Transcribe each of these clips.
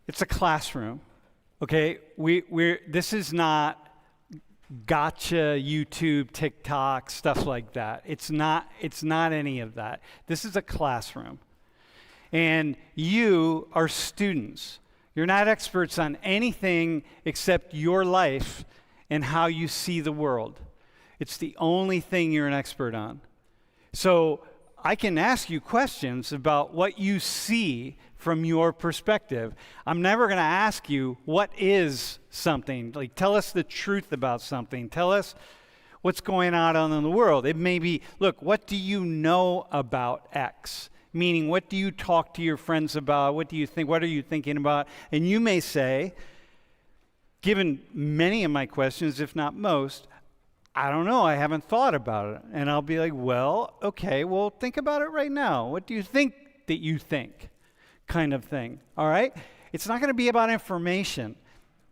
It's a classroom, okay? This is not gotcha YouTube, TikTok, stuff like that. It's not any of that. This is a classroom. And you are students. You're not experts on anything except your life and how you see the world. It's the only thing you're an expert on. So I can ask you questions about what you see from your perspective. I'm never going to ask you, what is something? Like, tell us the truth about something. Tell us what's going on in the world. It may be, look, what do you know about X? Meaning, what do you talk to your friends about? What do you think? What are you thinking about? And you may say, given many of my questions, if not most, I don't know, I haven't thought about it. And I'll be like, well, okay, well, think about it right now. What do you think that you think? Kind of thing, all right? It's not going to be about information.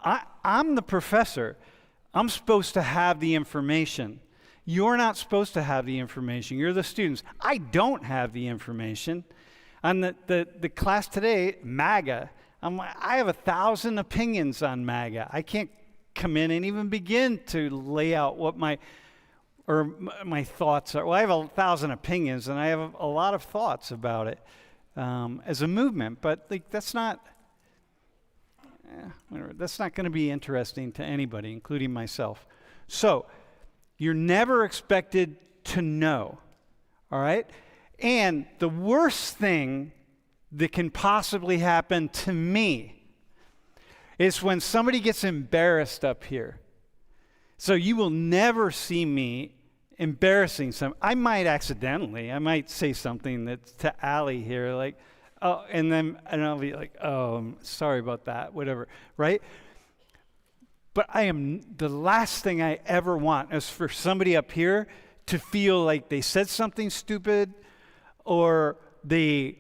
I'm the professor. I'm supposed to have the information. You're not supposed to have the information. You're the students. I don't have the information. On the class today, MAGA, I have 1,000 opinions on MAGA. I can't come in and even begin to lay out what my thoughts are. Well, I have 1,000 opinions, and I have a lot of thoughts about it as a movement. But like, that's not going to be interesting to anybody, including myself. So you're never expected to know, all right? And the worst thing that can possibly happen to me is when somebody gets embarrassed up here. So you will never see me embarrassing some. I might say something that's to Allie here, like, oh, and I'll be like, oh, I'm sorry about that, whatever, right? But the last thing I ever want is for somebody up here to feel like they said something stupid, or they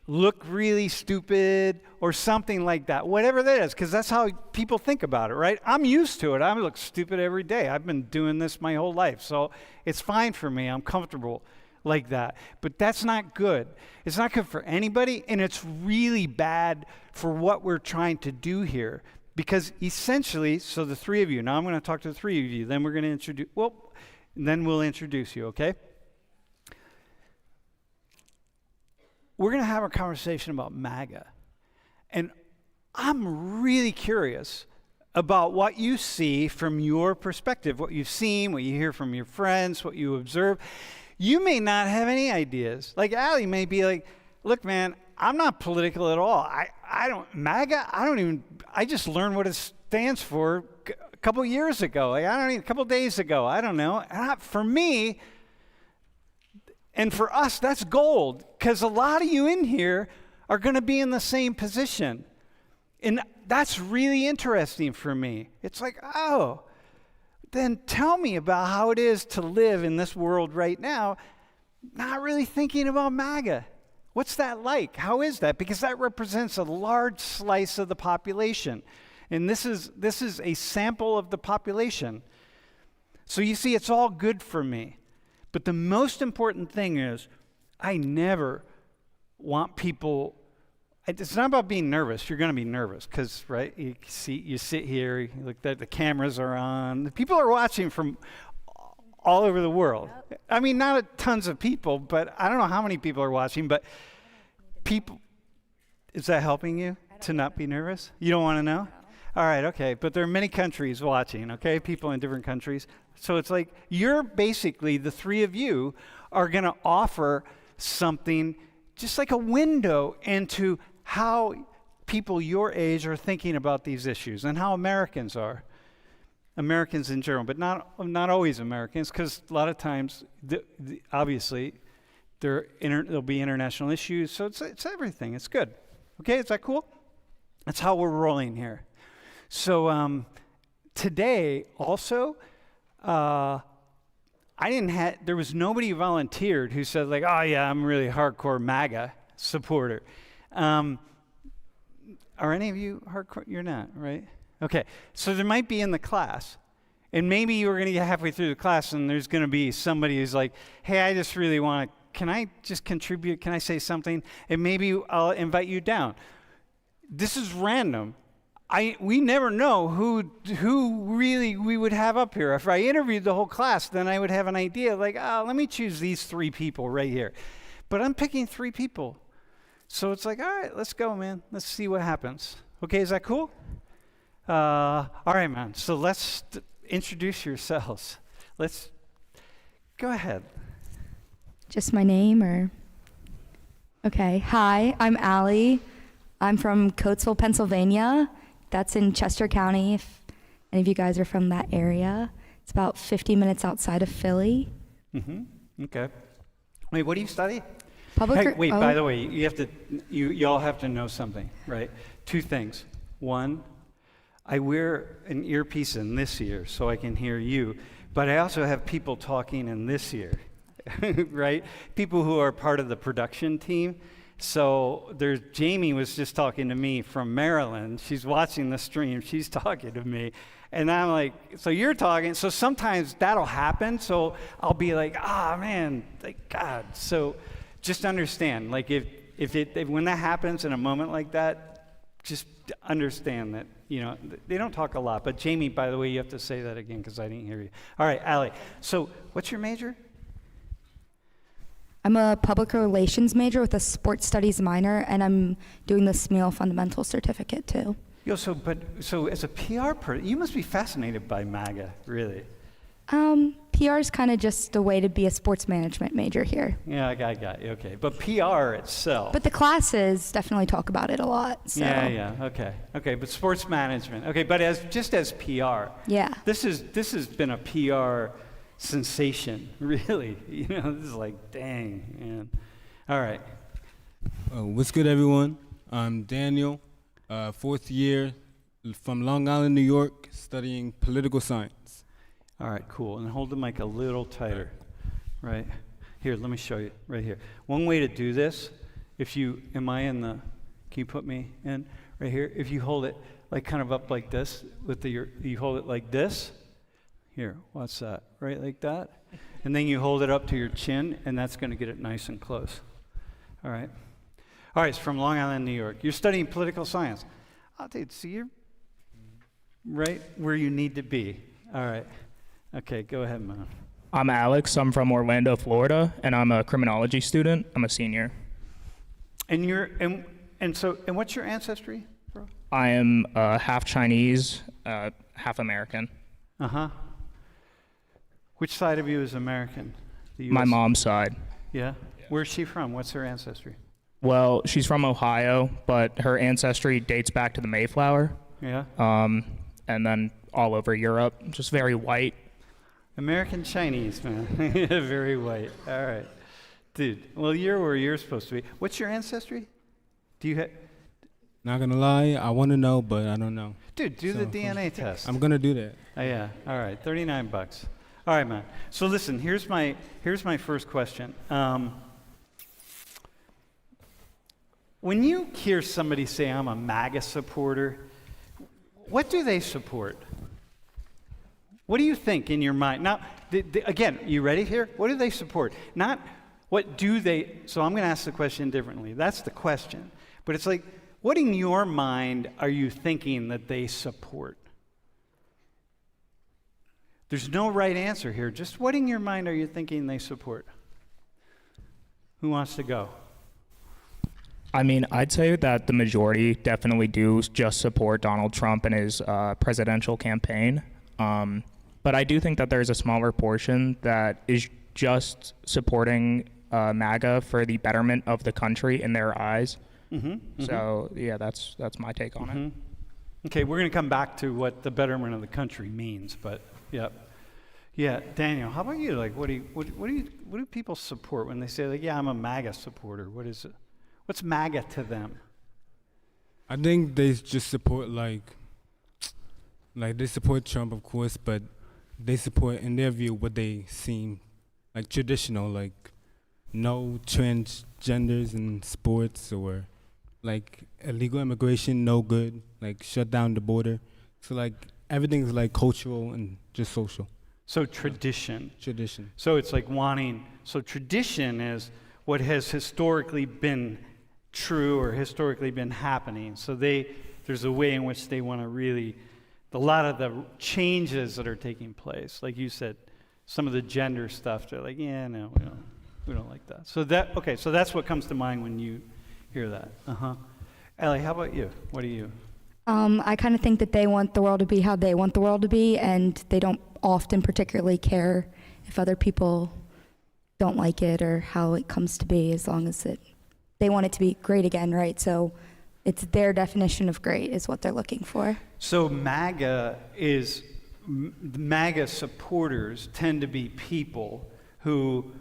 look really stupid, or something like that, whatever that is, because that's how people think about it, right? I'm used to it. I look stupid every day. I've been doing this my whole life, so it's fine for me. I'm comfortable like that. But that's not good. It's not good for anybody, and it's really bad for what we're trying to do here. Because essentially, so the three of you, now I'm going to talk to the three of you, then we're going to we'll introduce you, okay? We're going to have a conversation about MAGA. And I'm really curious about what you see from your perspective, what you've seen, what you hear from your friends, what you observe. You may not have any ideas. Like Allie may be like, look, man, I'm not political at all. MAGA, I just learned what it stands for a couple years ago. Like, a couple days ago. I don't know. For me, and for us, that's gold, because a lot of you in here are going to be in the same position. And that's really interesting for me. It's like, oh, then tell me about how it is to live in this world right now, not really thinking about MAGA. What's that like? How is that? Because that represents a large slice of the population. And this is a sample of the population. So you see, it's all good for me. But the most important thing is, I never want people, it's not about being nervous. You're going to be nervous because, right, you sit here, you look, the cameras are on. People are watching from all over the world. Yep. I mean, not tons of people, but I don't know how many people are watching, but people, is that helping you to not be nervous? You don't want to know? No. All right, okay, but there are many countries watching, okay, people in different countries. So it's like, you're basically, the three of you are going to offer something, just like a window into how people your age are thinking about these issues and how Americans are. Americans in general, but not always Americans, because a lot of times, obviously, there'll be international issues, so it's everything. It's good. Okay, is that cool? That's how we're rolling here. So today, also, there was nobody who volunteered who said, like, oh yeah, I'm a really hardcore MAGA supporter. Are any of you hardcore? You're not, right? Okay, so there might be in the class, and maybe you were going to get halfway through the class and there's going to be somebody who's like, hey, I just really can I just contribute? Can I say something? And maybe I'll invite you down. this is random. We never know who really we would have up here. If I interviewed the whole class, then I would have an idea like, let me choose these 3 people right here. But I'm picking 3 people. So it's like, all right, let's go, man. Let's see what happens. Okay, is that cool? All right, man. So let's introduce yourselves. Let's go ahead. Just my name or? Okay. Hi, I'm Allie. I'm from Coatesville, Pennsylvania. That's in Chester County, if any of you guys are from that area. It's about 50 minutes outside of Philly. Okay. Wait, what do you study? By the way, you all have to know something, right? 2 things. 1, I wear an earpiece in this ear so I can hear you, but I also have people talking in this ear, right? People who are part of the production team. So Jamie was just talking to me from Maryland. She's watching the stream. She's talking to me. And I'm like, so you're talking. So sometimes that'll happen. So I'll be like, man, thank God. So just understand, like if when that happens in a moment like that, just understand that, they don't talk a lot. But Jamie, by the way, you have to say that again because I didn't hear you. All right, Allie. So what's your major? I'm a public relations major with a sports studies minor, and I'm doing the Sam의 fundamental certificate too. So as a PR person, you must be fascinated by MAGA, really. PR is kind of just a way to be a sports management major here. Yeah, I got you. Okay, but PR itself. But the classes definitely talk about it a lot. So. Yeah. Okay, but sports management. Okay, but as PR. Yeah. This has been a PR sensation, really. This is like, dang, man. All right. What's good, everyone? I'm Daniel, 4th year from Long Island, New York, studying political science. All right, cool. And hold the mic a little tighter, right? Here, let me show you, right here. One way to do this, can you put me in right here? If you hold it like kind of up like this, you hold it like this. Here, what's that? Right like that? And then you hold it up to your chin, and that's going to get it nice and close. All right. It's from Long Island, New York. You're studying political science. Dude, so you're right where you need to be. All right. Okay, go ahead, man. I'm Alex. I'm from Orlando, Florida, and I'm a criminology student. I'm a senior. And what's your ancestry, bro? I am half Chinese, half American. Which side of you is American? The US? My mom's side. Yeah? Where's she from? What's her ancestry? Well, she's from Ohio, but her ancestry dates back to the Mayflower. Yeah? And then all over Europe, just very white. American Chinese, man. Very white. All right. Dude, well, you're where you're supposed to be. What's your ancestry? Do you have... Not gonna lie, I want to know, but I don't know. Dude, do the DNA test. I'm gonna do that. Oh, yeah. All right. $39. All right, man. So listen, here's my first question. When you hear somebody say, I'm a MAGA supporter, what do they support? What do you think in your mind? Now, again, you ready here? What do they support? Not what do they, so I'm going to ask the question differently. That's the question. But it's like, what in your mind are you thinking that they support? There's no right answer here. Just what in your mind are you thinking they support? Who wants to go? I mean, I'd say that the majority definitely do just support Donald Trump and his presidential campaign. But I do think that there's a smaller portion that is just supporting MAGA for the betterment of the country in their eyes. So, yeah, that's my take on it. Okay, we're going to come back to what the betterment of the country means, but yeah, Daniel, how about you? Like, what do people support when they say, like, yeah, I'm a MAGA supporter? What is it? What's MAGA to them? I think they just support like they support Trump, of course, but they support, in their view, what they seem like traditional, like no transgenders in sports, or like illegal immigration, no good, like shut down the border. So like everything's like cultural and just social. So tradition. Tradition. So it's like so tradition is what has historically been true or historically been happening. So there's a way in which they want to really, a lot of the changes that are taking place, like you said, some of the gender stuff, they're like, yeah, no, we don't like that. So that's what comes to mind when you hear that. Ellie, how about you? What do you? I kind of think that they want the world to be how they want the world to be, and they don't often particularly care if other people don't like it or how it comes to be, as long as they want it to be great again, right? So it's their definition of great is what they're looking for. So MAGA supporters tend to be people who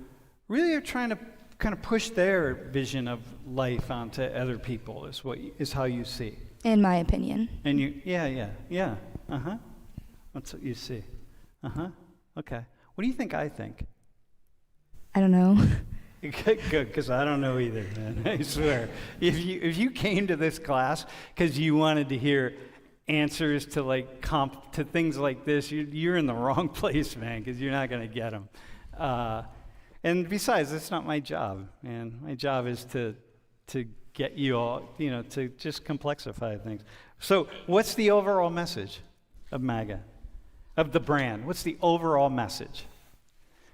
really are trying to kind of push their vision of life onto other people, is how you see. In my opinion. And yeah. That's what you see. Okay. What do you think I think? I don't know. Good, because I don't know either, man. I swear. If you came to this class because you wanted to hear answers to to things like this, you're in the wrong place, man, because you're not going to get them. And besides, that's not my job, man. My job is to get you all, to just complexify things. So what's the overall message of MAGA, of the brand? What's the overall message?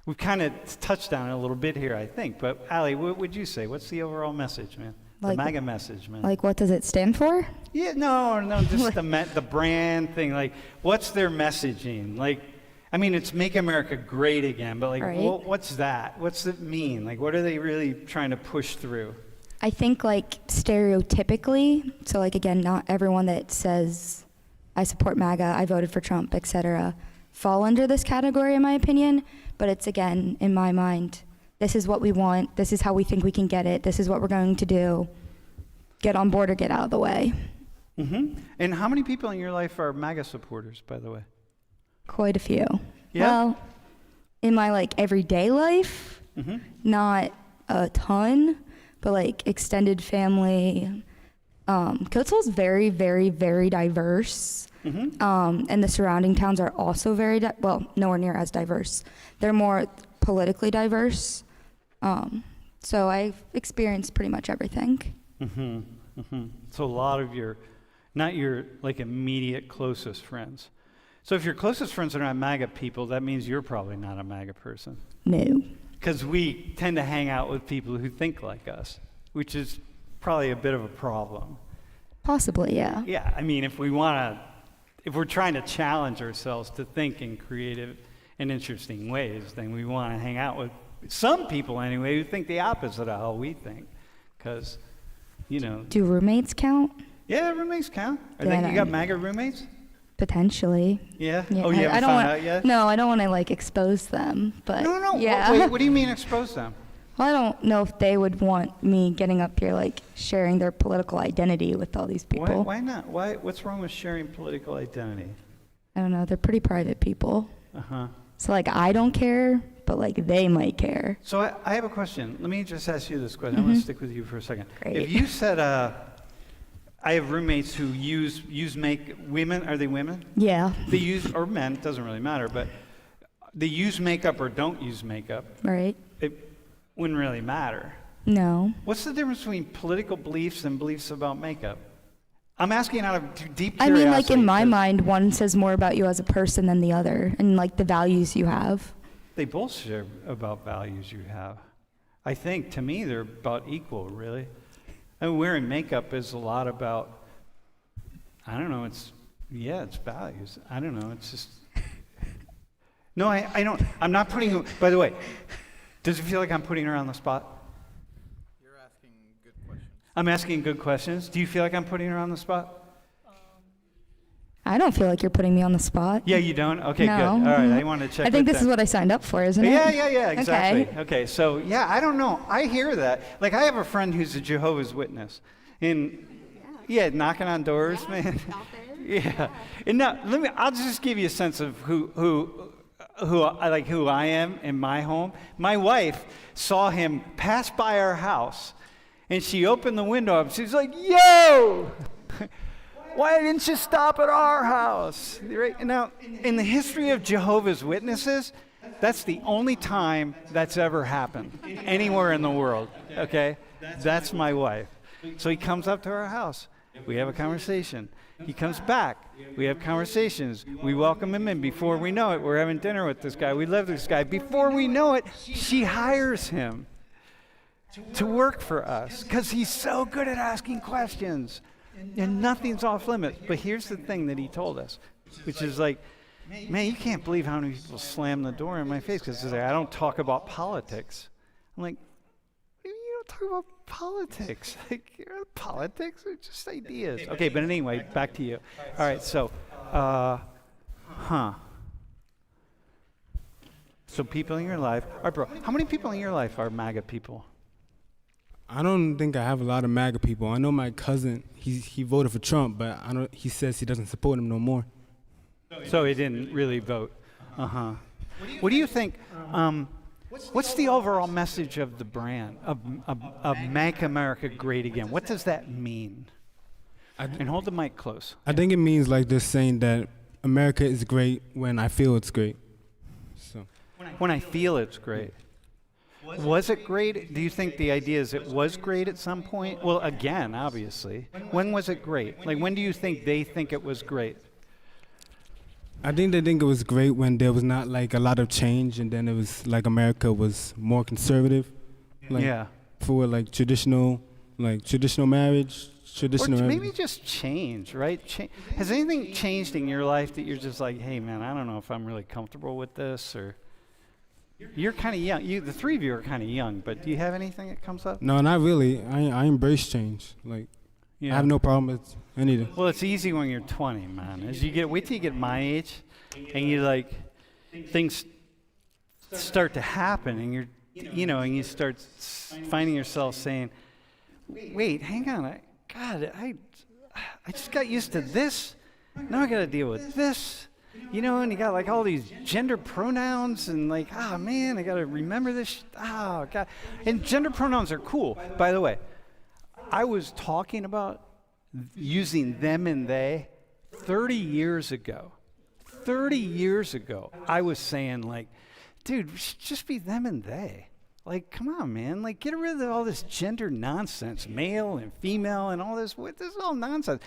We've kind of touched on it a little bit here, I think. But Allie, what would you say? What's the overall message, man? The MAGA message, man. Like, what does it stand for? Yeah, no, just the brand thing. Like, what's their messaging? Like, I mean, it's Make America Great Again, but like, right. What's that? What's it mean? Like, what are they really trying to push through? I think, like, stereotypically, so, like, again, not everyone that says, I support MAGA, I voted for Trump, etc., fall under this category, in my opinion. But it's, again, in my mind, this is what we want, this is how we think we can get it, this is what we're going to do. Get on board or get out of the way. And how many people in your life are MAGA supporters, by the way? Quite a few. Yeah? Well, in my, like, everyday life, not a ton, but, like, extended family. Coatesville's very, very, very diverse. And the surrounding towns are also very, nowhere near as diverse. They're more politically diverse. So I've experienced pretty much everything. So a lot of not your like immediate closest friends. So if your closest friends are not MAGA people, that means you're probably not a MAGA person. No. Because we tend to hang out with people who think like us, which is probably a bit of a problem. Possibly, yeah. Yeah, I mean, if we're trying to challenge ourselves to think in creative and interesting ways, then we want to hang out with some people anyway who think the opposite of how we think. Because, Do roommates count? Yeah, roommates count. You got MAGA roommates? Potentially. Yeah? Yeah. Oh, you haven't found out yet? No, I don't want to, like, expose them, but No. yeah. Wait, what do you mean expose them? Well, I don't know if they would want me getting up here, like, sharing their political identity with all these people. Why not? What's wrong with sharing political identity? I don't know. They're pretty private people. So, like, I don't care, but, like, they might care. So I have a question. Let me just ask you this question. I'm going to stick with you for a second. Great. If you said, I have roommates who use women, are they women? Yeah. They use, or men, it doesn't really matter, but they use makeup or don't use makeup. Right. It wouldn't really matter. No. What's the difference between political beliefs and beliefs about makeup? I'm asking out of deep I curiosity. mean, like, in my mind, one says more about you as a person than the other, and, like, the values you have. They both share about values you have. I think, to me, they're about equal, really. And wearing makeup is a lot about, I don't know, it's values. I don't know, it's just, no, I don't, I'm not putting, by the way, does it feel like I'm putting her on the spot? You're asking good questions. I'm asking good questions. Do you feel like I'm putting her on the spot? I don't feel like you're putting me on the spot. Yeah, you don't? Okay, No. good. All right, I wanted to check I think with this is that. what I signed up for, isn't it? Yeah, exactly. Okay. Okay, so, yeah, I don't know. I hear that. Like, I have a friend who's a Jehovah's Witness. And, knocking on doors, man. Out there. Yeah. And now, I'll just give you a sense of who I am in my home. My wife saw him pass by our house, and she opened the window up. She's like, yo! Why didn't you stop at our house? Right? Now, in the history of Jehovah's Witnesses, that's the only time that's ever happened anywhere in the world, okay? That's my wife. So he comes up to our house. We have a conversation. He comes back. We have conversations. We welcome him in. Before we know it, we're having dinner with this guy. We love this guy. Before we know it, she hires him to work for us because he's so good at asking questions. And nothing's off limits. But here's the thing that he told us, which is like, man, you can't believe how many people slam the door in my face because I don't talk about politics. I'm like, you don't talk about politics. Like, politics are just ideas. Okay, but anyway, back to you. All right, so, So people in your life, all right, bro, how many people in your life are MAGA people? I don't think I have a lot of MAGA people. I know my cousin, he voted for Trump, but he says he doesn't support him no more. So he didn't really vote. What do you think? What's the overall message of the brand of Make America Great Again? What does that mean? And hold the mic close. I think it means like they're saying that America is great when I feel it's great. So When I feel it's great. Was it great? Do you think the idea is it was great at some point? Well, again, obviously. When was it great? Like, when do you think they think it was great? I think they think it was great when there was not like a lot of change, and then it was like America was more conservative, like Yeah. for like traditional marriage, traditional. Or maybe everything. just change, right? Has anything changed in your life that you're just like, hey, man, I don't know if I'm really comfortable with this, or you're kind of young. The three of you are kind of young, but do you have anything that comes up? No, not really. I embrace change. Like I have no problem with anything. Well, it's easy when you're 20, man. Wait till you get my age, and you like, things start to happen, and and you start finding yourself saying, wait, hang on, I just got used to this. Now I got to deal with this. And you got like all these gender pronouns and like, man, I got to remember this. God. And gender pronouns are cool, by the way. I was talking about using them and they 30 years ago. 30 years ago, I was saying like, dude, we should just be them and they. Like, come on, man. Like, get rid of all this gender nonsense, male and female and all this. This is all nonsense.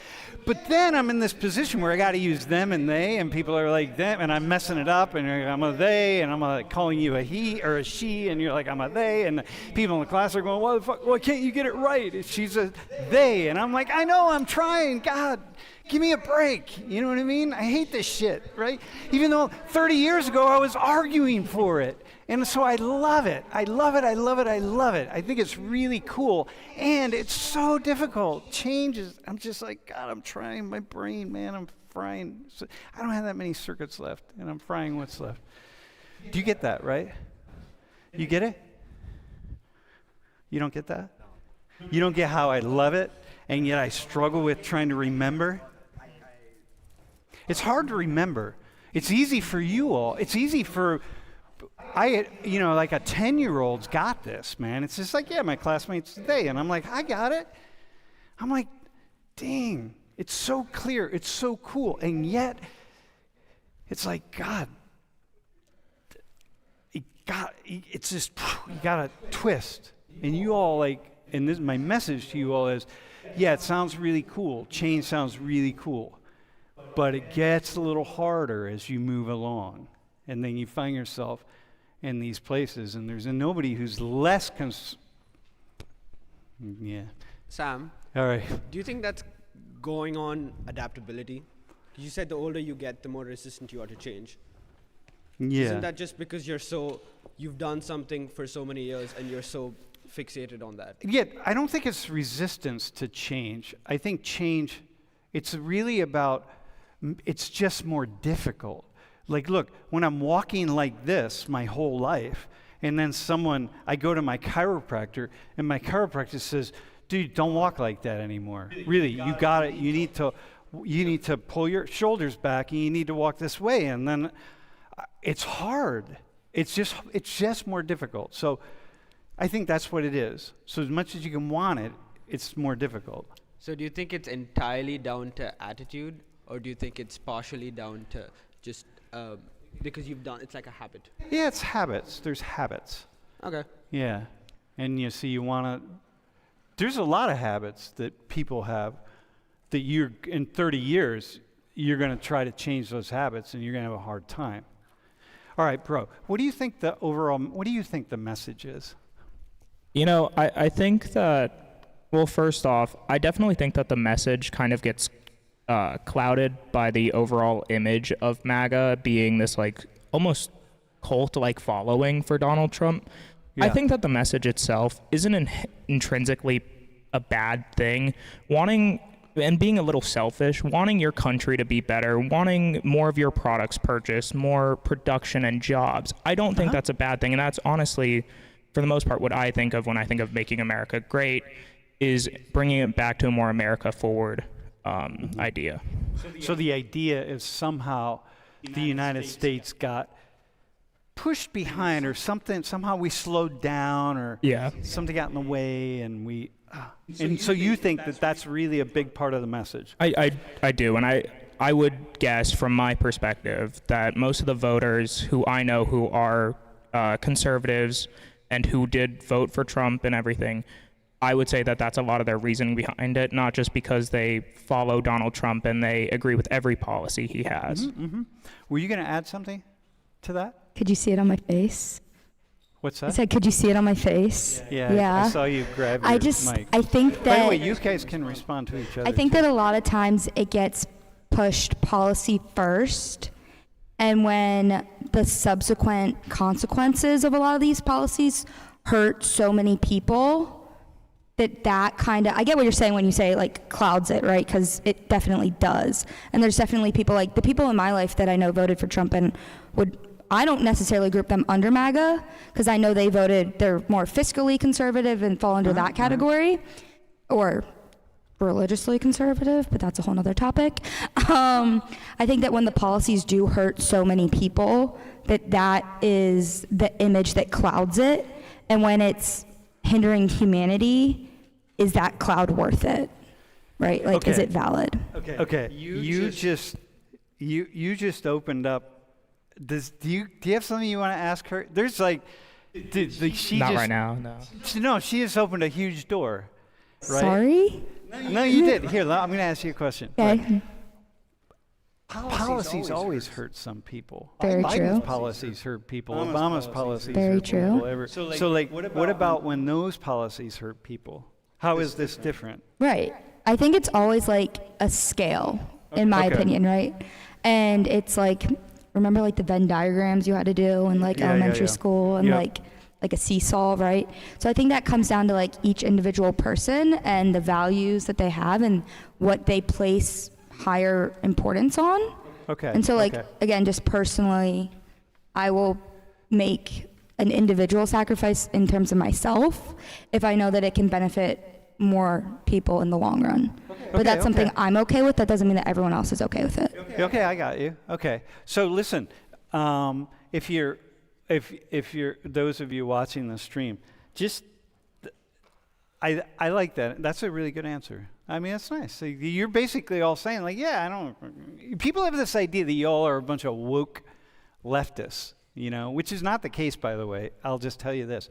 But then I'm in this position where I got to use them and they, and people are like them, and I'm messing it up, and I'm a they, and I'm like calling you a he or a she, and you're like, I'm a they, and the people in the class are going, why the fuck, why can't you get it right? She's a they, and I'm like, I know, I'm trying. God, give me a break. You know what I mean? I hate this shit, right? Even though 30 years ago I was arguing for it. And so I love it. I love it. I love it. I love it. I think it's really cool. And it's so difficult. Change is, I'm just like, God, I'm trying my brain, man. I'm frying. So I don't have that many circuits left, and I'm frying what's left. Do you get that, right? You get it? You don't get that? You don't get how I love it, and yet I struggle with trying to remember? It's hard to remember. It's easy for you all. It's easy for... like a 10-year-old's got this, man. It's just like, yeah, my classmates today. And I'm like, I got it. I'm like, dang, it's so clear. It's so cool. And yet, it's like, God, it's just, you got to twist. And you all like, and this, my message to you all is, yeah, it sounds really cool. Change sounds really cool. But it gets a little harder as you move along. And then you find yourself in these places, and there's nobody who's less Sam, all right. do you think that's going on adaptability? You said the older you get, the more resistant you are to change. Yeah. Isn't that just because you've done something for so many years and you're so fixated on that? Yeah, I don't think it's resistance to change. I think change, it's really about, it's just more difficult. Like, look, when I'm walking like this my whole life, and then I go to my chiropractor, and my chiropractor says, dude, don't walk like that anymore. Really, you got it. You need to pull your shoulders back, and you need to walk this way. And then it's hard. It's just more difficult. So I think that's what it is. So as much as you can want it, it's more difficult. So do you think it's entirely down to attitude, or do you think it's partially down to just because it's like a habit? Yeah, it's habits. There's habits. Okay. Yeah. And you want to there's a lot of habits that people have that you're, in 30 years, you're going to try to change those habits and you're going to have a hard time. All right, bro, what do you think the message is? You know, I think that, well, first off, I definitely think that the message kind of gets clouded by the overall image of MAGA being this like almost cult-like following for Donald Trump. Yeah. I think that the message itself isn't intrinsically a bad thing. Wanting and being a little selfish, wanting your country to be better, wanting more of your products purchased, more production and jobs. I don't think that's a bad thing, and that's honestly, for the most part, what I think of when I think of making America great, is bringing it back to a more America forward idea. So the idea is somehow the United States got pushed behind or something, somehow we slowed down or something got in the way and we... And so you think that that's really a big part of the message? I do, and I would guess from my perspective that most of the voters who I know who are conservatives and who did vote for Trump and everything, I would say that that's a lot of their reasoning behind it, not just because they follow Donald Trump and they agree with every policy he has. Were you going to add something to that? Could you see it on my face? What's that? I said, could you see it on my face? Yeah. I saw you grab your mic. I think that... By the way, you guys can respond to each other. I think that a lot of times it gets pushed policy first, and when the subsequent consequences of a lot of these policies hurt so many people, that kind of... I get what you're saying when you say, like, clouds it, right? Because it definitely does. And there's definitely people, like, the people in my life that I know voted for Trump and would... I don't necessarily group them under MAGA because I know they're more fiscally conservative and fall under that category, or religiously conservative, but that's a whole nother topic. I think that when the policies do hurt so many people, that is the image that clouds it, and when it's hindering humanity, is that cloud worth it? Right? Like, is it valid? Okay. You just opened up. Do you have something you want to ask her? There's like, she Not just, right now, no. No, she just opened a huge door. Right? Sorry? No, you did. Here, I'm going to ask you a question. Okay. Right. Policies always hurt some people. Very Biden's true. policies hurt people. Obama's policies Very hurt true. people. So like, what about when those policies hurt people? How is this different? Right. I think it's always like a scale, in my opinion, right? And it's like, remember like the Venn diagrams you had to do in like elementary school and like a seesaw, right? So I think that comes down to like each individual person and the values that they have and what they place higher importance on. Okay. And so like, again, just personally, I will make an individual sacrifice in terms of myself if I know that it can benefit more people in the long run. But that's something I'm okay with. That doesn't mean that everyone else is okay with it. Okay, I got you. Okay. So listen, if you're those of you watching the stream, just I like that. That's a really good answer. I mean, that's nice. So you're basically all saying like, yeah, I don't. People have this idea that y'all are a bunch of woke leftists, you know, which is not the case, by the way. I'll just tell you this: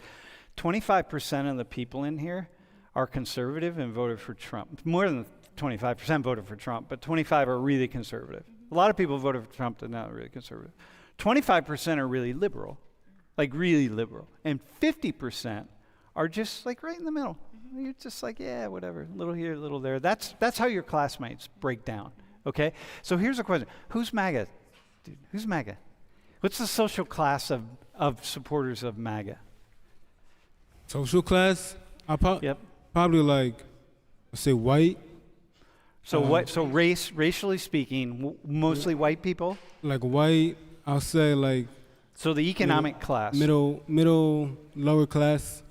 25% of the people in here are conservative and voted for Trump. More than 25% voted for Trump, but 25 are really conservative. A lot of people voted for Trump that are not really conservative. 25% are really liberal, like really liberal. And 50% are just like right in the middle. You're just like, yeah, whatever, a little here, a little there. That's how your classmates break down, okay? So here's a question. Who's MAGA? Dude, who's MAGA? What's the social class of supporters of MAGA? Social class? Yep. Probably like, let's say white. So racially speaking, mostly white people? Like white, I'll say like... So the economic class. Middle, lower class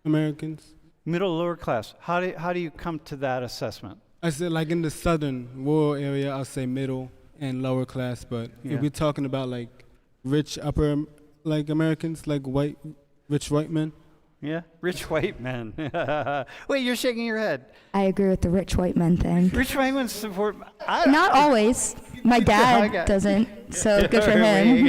Americans. Middle, lower class. How do you come to that assessment? I said like in the southern rural area, I'll say middle and lower class. But if we're talking about like rich upper like Americans, like rich white men. Yeah, rich white men. Wait, you're shaking your head. I agree with the rich white men thing. Rich white men support... Not always. My dad doesn't, so good for him.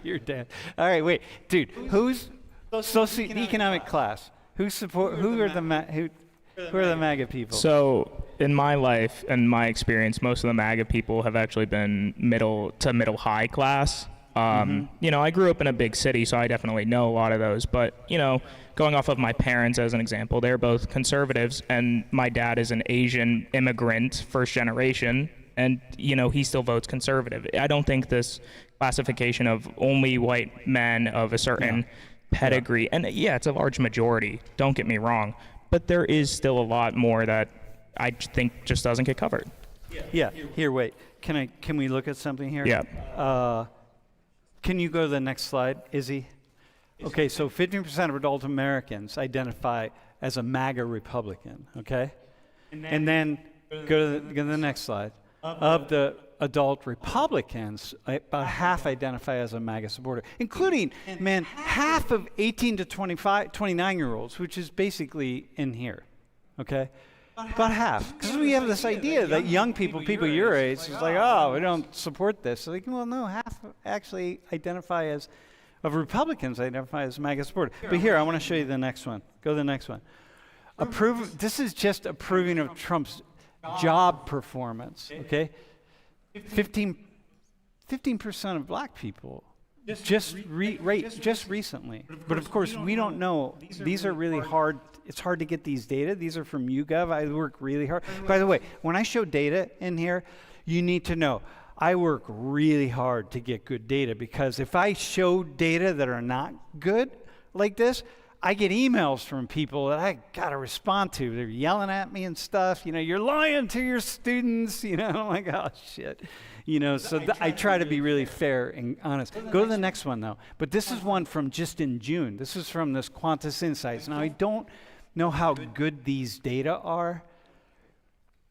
Your dad. All right, wait. Dude, who's socioeconomic class? Who are the... Who are the MAGA people? So, in my life and my experience, most of the MAGA people have actually been middle to middle high class. You know, I grew up in a big city, so I definitely know a lot of those. But, you know, going off of my parents as an example, they're both conservatives, and my dad is an Asian immigrant, first generation, and, you know, he still votes conservative. I don't think this classification of only white men of a certain pedigree, and yeah, it's a large majority, don't get me wrong, but there is still a lot more that I think just doesn't get covered. Yeah. Here, wait. Can we look at something here? Yeah. Can you go to the next slide, Izzy? Okay, so 15% of adult Americans identify as a MAGA Republican, okay? And then go to the next slide. Of the adult Republicans, about half identify as a MAGA supporter, including, man, half of 18 to 29-year-olds, which is basically in here, okay? About half. Because we have this idea that young people your age, is like, oh, we don't support this. Like, well, no, half actually identify as, of Republicans identify as MAGA supporter. But here, I want to show you the next one. Go to the next one. This is just approving of Trump's job performance, okay? 15% of black people just recently. But of course, we don't know. These are really hard. It's hard to get these data. These are from YouGov. I work really hard. By the way, when I show data in here, you need to know I work really hard to get good data, because if I show data that are not good like this, I get emails from people that I got to respond to. They're yelling at me and stuff. You know, you're lying to your students. You know, I'm like, oh, shit. You know, so I try to be really fair and honest. Go to the next one, though. But this is one from just in June. This is from this Qantas Insights. Now, I don't know how good these data are,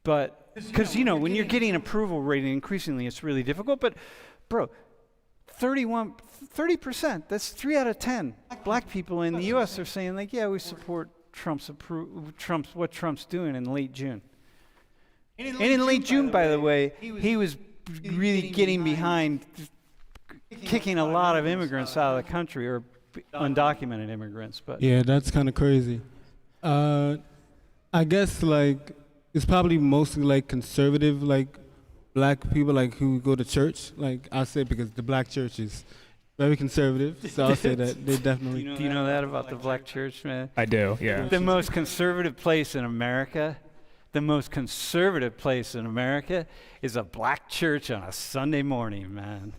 but because, you know, when you're getting approval rating increasingly, it's really difficult. But, bro, 30%, that's 3 out of 10 black people in the U.S. are saying, like, yeah, we support what Trump's doing in late June. And in late June, by the way, he was really getting behind kicking a lot of immigrants out of the country, or undocumented immigrants. But yeah, that's kind of crazy. I guess, like, it's probably mostly, like, conservative, like, black people, like, who go to church. Like, I say, because the black church is very conservative, so I'll say that they definitely. Do you know that about the black church, man? I do, yeah. The most conservative place in America, is a black church on a Sunday morning, man.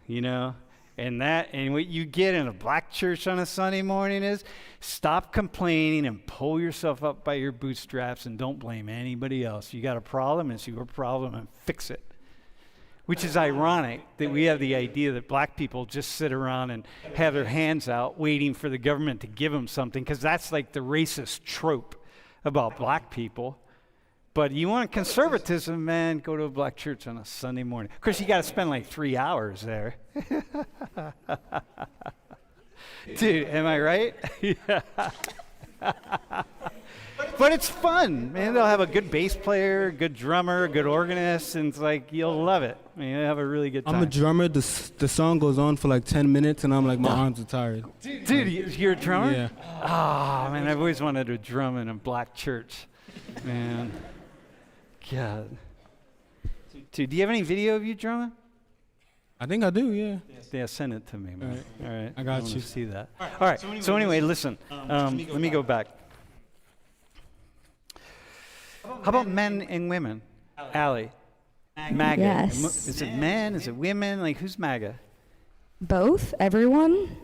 You know? And what you get in a black church on a Sunday morning is stop complaining and pull yourself up by your bootstraps and don't blame anybody else. You got a problem, it's your problem, and fix it. Which is ironic that we have the idea that black people just sit around and have their hands out waiting for the government to give them something, because that's like the racist trope about black people. But you want conservatism, man, go to a black church on a Sunday morning. Of course, you got to spend like 3 hours there. Dude, am I right? But it's fun, man. They'll have a good bass player, a good drummer, a good organist, and it's like, you'll love it. I mean, you'll have a really good time. I'm a drummer. The song goes on for like 10 minutes, and I'm like, my arms are tired. Dude, you're a drummer? Yeah. Oh, man, I've always wanted to drum in a black church. Man. God. Dude, do you have any video of you drumming? I think I do, yeah. Yeah, send it to me, man. All right. I got want you. to see that. All right. So anyway, listen. Let me go back. How about men and women? Allie. MAGA. Yes. Is it men? Is it women? Like, who's MAGA? Both? Everyone?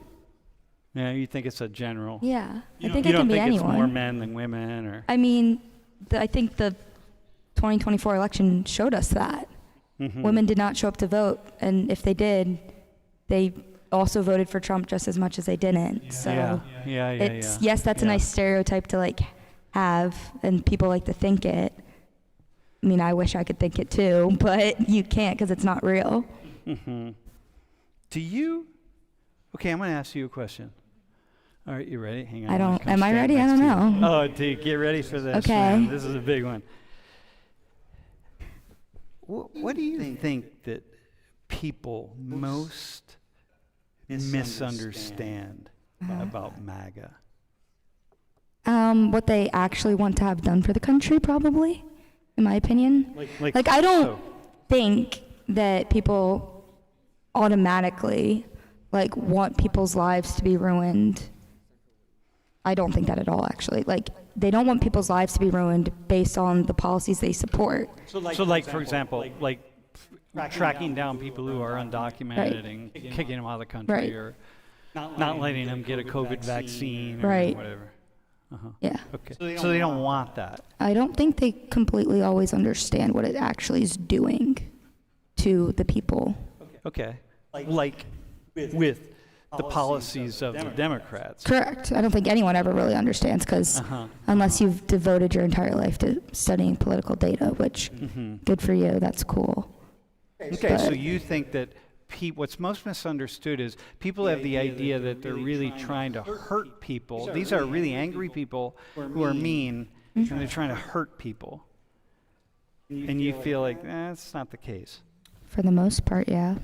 Yeah, you think it's a general. Yeah. I think You it can don't be think anyone. it's more men than women, or? I mean, I think the 2024 election showed us that. Mm-hmm. Women did not show up to vote, and if they did, they also voted for Trump just as much as they didn't. So it's yes, that's a nice stereotype to like have, and people like to think it. I mean, I wish I could think it too, but you can't because it's not real. Mm-hmm. Do you? Okay, I'm going to ask you a question. All right, you ready? Hang on. I don't. Come Am I stand ready? I next don't to you. know. Oh, dude, get ready for this. Okay. Man. This is a big one. What do you think that people most misunderstand about MAGA? What they actually want to have done for the country, probably, in my opinion. Like I don't think that people automatically like want people's lives to be ruined. I don't think that at all, actually. Like, they don't want people's lives to be ruined based on the policies they support. So like for example, like tracking down people who are undocumented Right. and kicking them out of the country, Right. or not letting them get a COVID vaccine or Right. whatever. Uh-huh. Yeah. Okay. So they don't want that. I don't think they completely always understand what it actually is doing to the people. Okay. Like with the policies of the Democrats. Correct. I don't think anyone ever really understands, because unless you've devoted your entire life to studying political data, which good for you, that's cool. Okay, so But- you think that what's most misunderstood is people have the idea that they're really trying to hurt people. These are really angry people who are mean, and they're trying to hurt people. And you feel like, that's not the case. For the most part, yeah.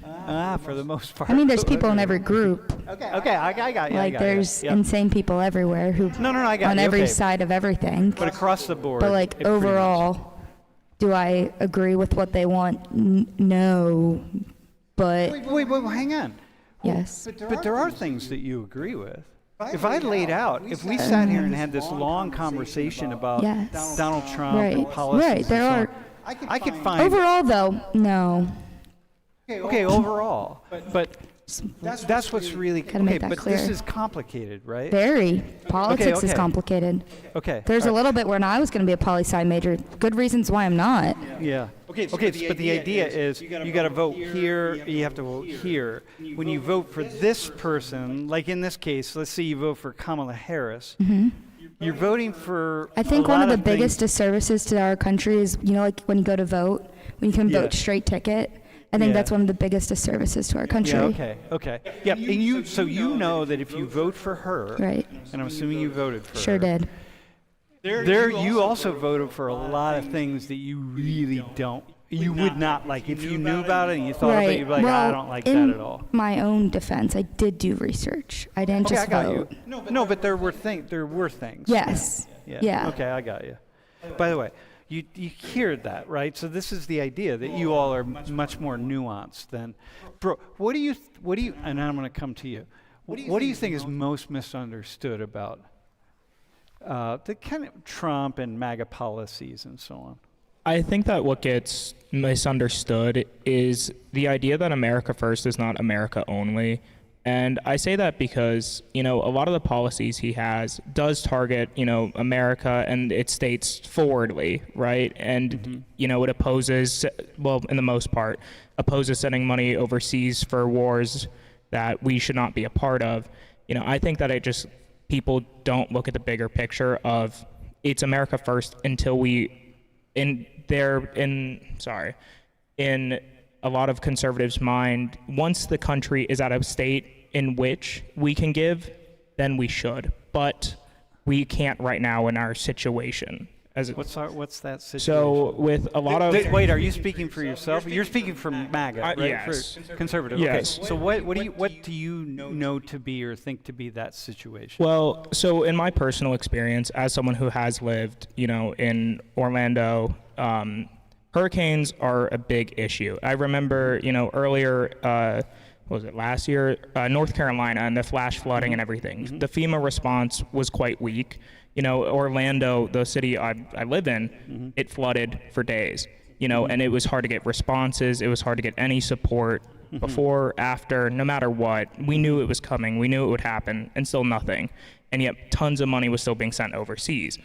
For the most part. I mean, there's people in every group. Okay, I got you. Like, there's insane people everywhere who No, I got on you. every Okay. side of everything. But across the board. But like it pretty much- overall, do I agree with what they want? No, but Wait, hang on. yes. But there are things that you agree with. If I laid out, if we sat here and had this long conversation about Yes. Donald Trump and Right. policies, Right. There and are. so on, I could find Overall, though, no. okay overall, but that's what's really Gotta make that but this clear. is complicated, right? Very. Politics is okay. complicated. Okay. There's all a right. little bit when I was going to be a poli-sci major. Good reasons why I'm not. Yeah. Okay, but the idea is you got to vote here, you have to vote here. When you vote for this person, like in this case, let's say you vote for Kamala Harris, you're voting for I think a one lot of the things- biggest disservices to our country is, like when you go to vote, when you can Yeah. vote straight ticket. I think Yeah. that's one of the biggest disservices to our country. Yeah, okay. Yeah, and so you know that if you vote for her, Right. and I'm assuming you voted for Sure her. did. There, you also voted for a lot of things that you really don't, you would not like. If you knew about it and you thought of it, Right. you'd be like, well, I don't like in that at all. my own defense, I did do research. I didn't Okay, just I got vote. you. No, but there were things. Yes. Yeah. Okay, I got you. By the way, you hear that, right? So this is the idea that you all are much more nuanced than, bro. What do you? And I'm going to come to you. What do you think is most misunderstood about the kind of Trump and MAGA policies and so on? I think that what gets misunderstood is the idea that America First is not America only. And I say that because, a lot of the policies he has does target, America and its states forwardly, right? And, it opposes, well, in the most part, opposes sending money overseas for wars that we should not be a part of. I think that people don't look at the bigger picture of it's America first until in a lot of conservatives' mind, once the country is at a state in which we can give, then we should. But we can't right now in our situation. What's that situation? So with a lot of Wait, are you speaking for yourself? You're speaking for MAGA, right? yes. For conservative. Yes. Okay. So what do you know to be or think to be that situation? Well, so in my personal experience, as someone who has lived, in Orlando, hurricanes are a big issue. I remember, earlier, what was it, last year, North Carolina and the flash flooding and everything. The FEMA response was quite weak. Orlando, the city I live in, it flooded for days, and it was hard to get responses. It was hard to get any support before, after, no matter what. We knew it was coming. We knew it would happen, and still nothing. And yet tons of money was still being sent overseas.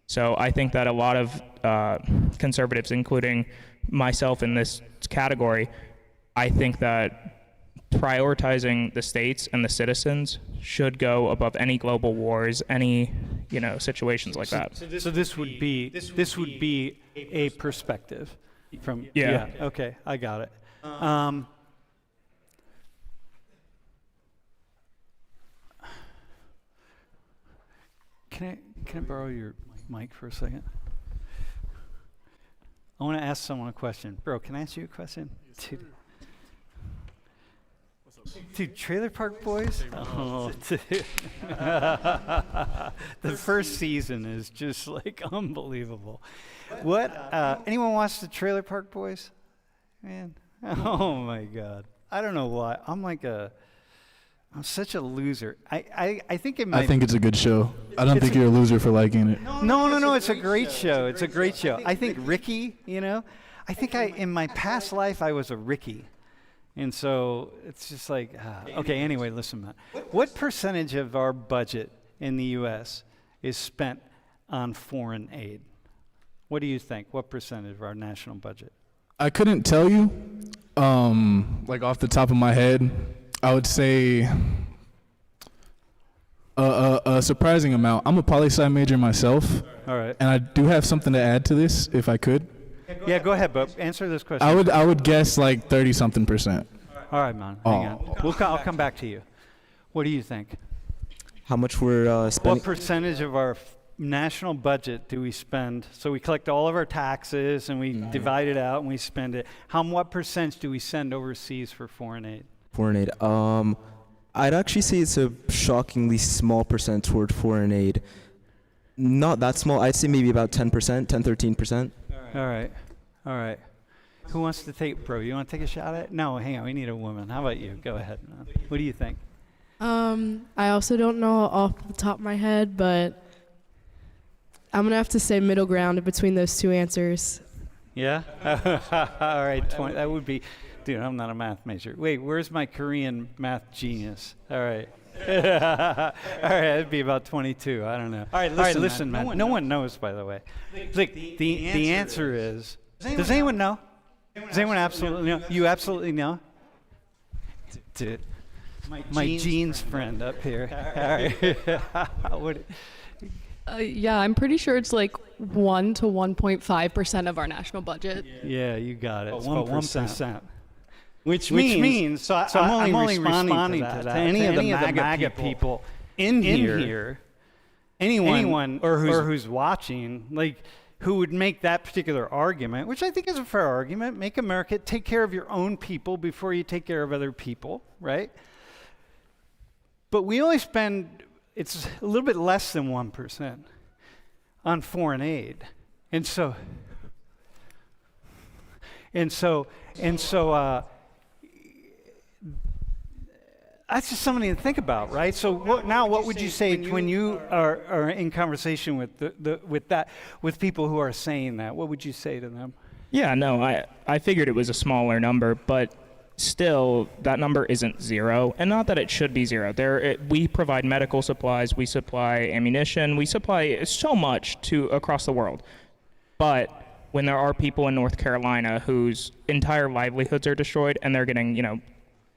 So I think that a lot of conservatives, including myself in this category, I think that prioritizing the states and the citizens should go above any global wars, any situations like that. So this would be a perspective from Yeah. Okay, I got it. Can I borrow your mic for a second? I want to ask someone a question. Bro, can I ask you a question? Dude. Dude, Trailer Park Boys? Oh, dude. The first season is just like unbelievable. What? Anyone watch the Trailer Park Boys? Man. Oh my God. I don't know why. I'm such a loser. I think it might. I think it's a good show. I don't think you're a loser for liking it. No. It's a great show. It's a great show. I think Ricky, I think in my past life, I was a Ricky. And so it's just like, okay, anyway, listen, man. What percentage of our budget in the U.S. is spent on foreign aid? What do you think? What percentage of our national budget? I couldn't tell you, like off the top of my head. I would say a surprising amount. I'm a poli-sci major myself. All right. And I do have something to add to this, if I could. Yeah, go ahead, Bob. Answer this question. I would guess like 30-something%. All right, man. Hang on. I'll come back to you. What do you think? How much we're spending? What percentage of our national budget do we spend? So we collect all of our taxes and we divide it out and we spend it. What percent do we send overseas for foreign aid? Foreign aid. I'd actually say it's a shockingly small percent toward foreign aid. Not that small. I'd say maybe about 10%, 13%. All right. Who wants to take, bro? You want to take a shot at it? No, hang on. We need a woman. How about you? Go ahead. What do you think? I also don't know off the top of my head, but I'm going to have to say middle ground between those two answers. Yeah? All right. That would be, dude, I'm not a math major. Wait, where's my Korean math genius? All right. All right, that'd be about 22. I don't know. All right, listen, man. No one knows, by the way. Look, the answer is, does anyone know? Does anyone absolutely know? You absolutely know? Dude, my jeans friend up here. All right. Yeah, I'm pretty sure it's like 1 to 1.5% of our national budget. Yeah, you got it. It's 1%. Which means so I'm only responding to that. To any of the MAGA people in here, anyone or who's watching, like, who would make that particular argument, which I think is a fair argument. Make America, take care of your own people before you take care of other people, right? But we only spend, it's a little bit less than 1% on foreign aid. And so that's just something to think about, right? So what would you say when you are in conversation with people who are saying that? What would you say to them? Yeah, no, I figured it was a smaller number, but still, that number isn't zero, and not that it should be zero. We provide medical supplies, we supply ammunition, we supply so much across the world. But when there are people in North Carolina whose entire livelihoods are destroyed, and they're getting,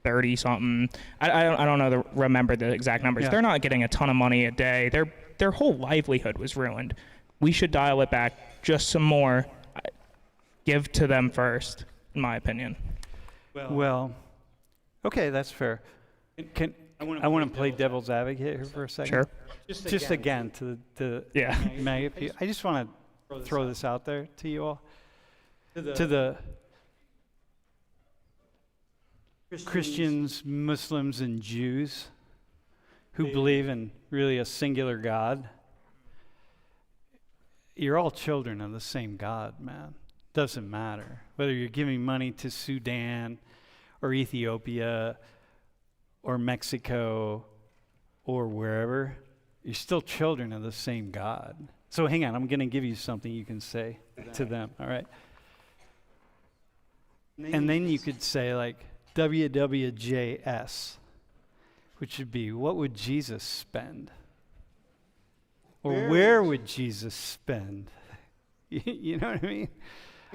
30-something, I don't remember the exact numbers. Yeah. They're not getting a ton of money a day. Their whole livelihood was ruined. We should dial it back just some more. Give to them first, in my opinion. Well, okay, that's fair. I want to play devil's advocate here for a second. Sure. Just again to the MAGA people. I just want to throw this out there to you all. To the Christians, Muslims, and Jews who believe in really a singular God. You're all children of the same God, man. Doesn't matter whether you're giving money to Sudan or Ethiopia or Mexico or wherever. You're still children of the same God. So hang on, I'm going to give you something you can say to them, all right? And then you could say, like, WWJS, which would be, what would Jesus spend? Or where would Jesus spend? You know what I mean?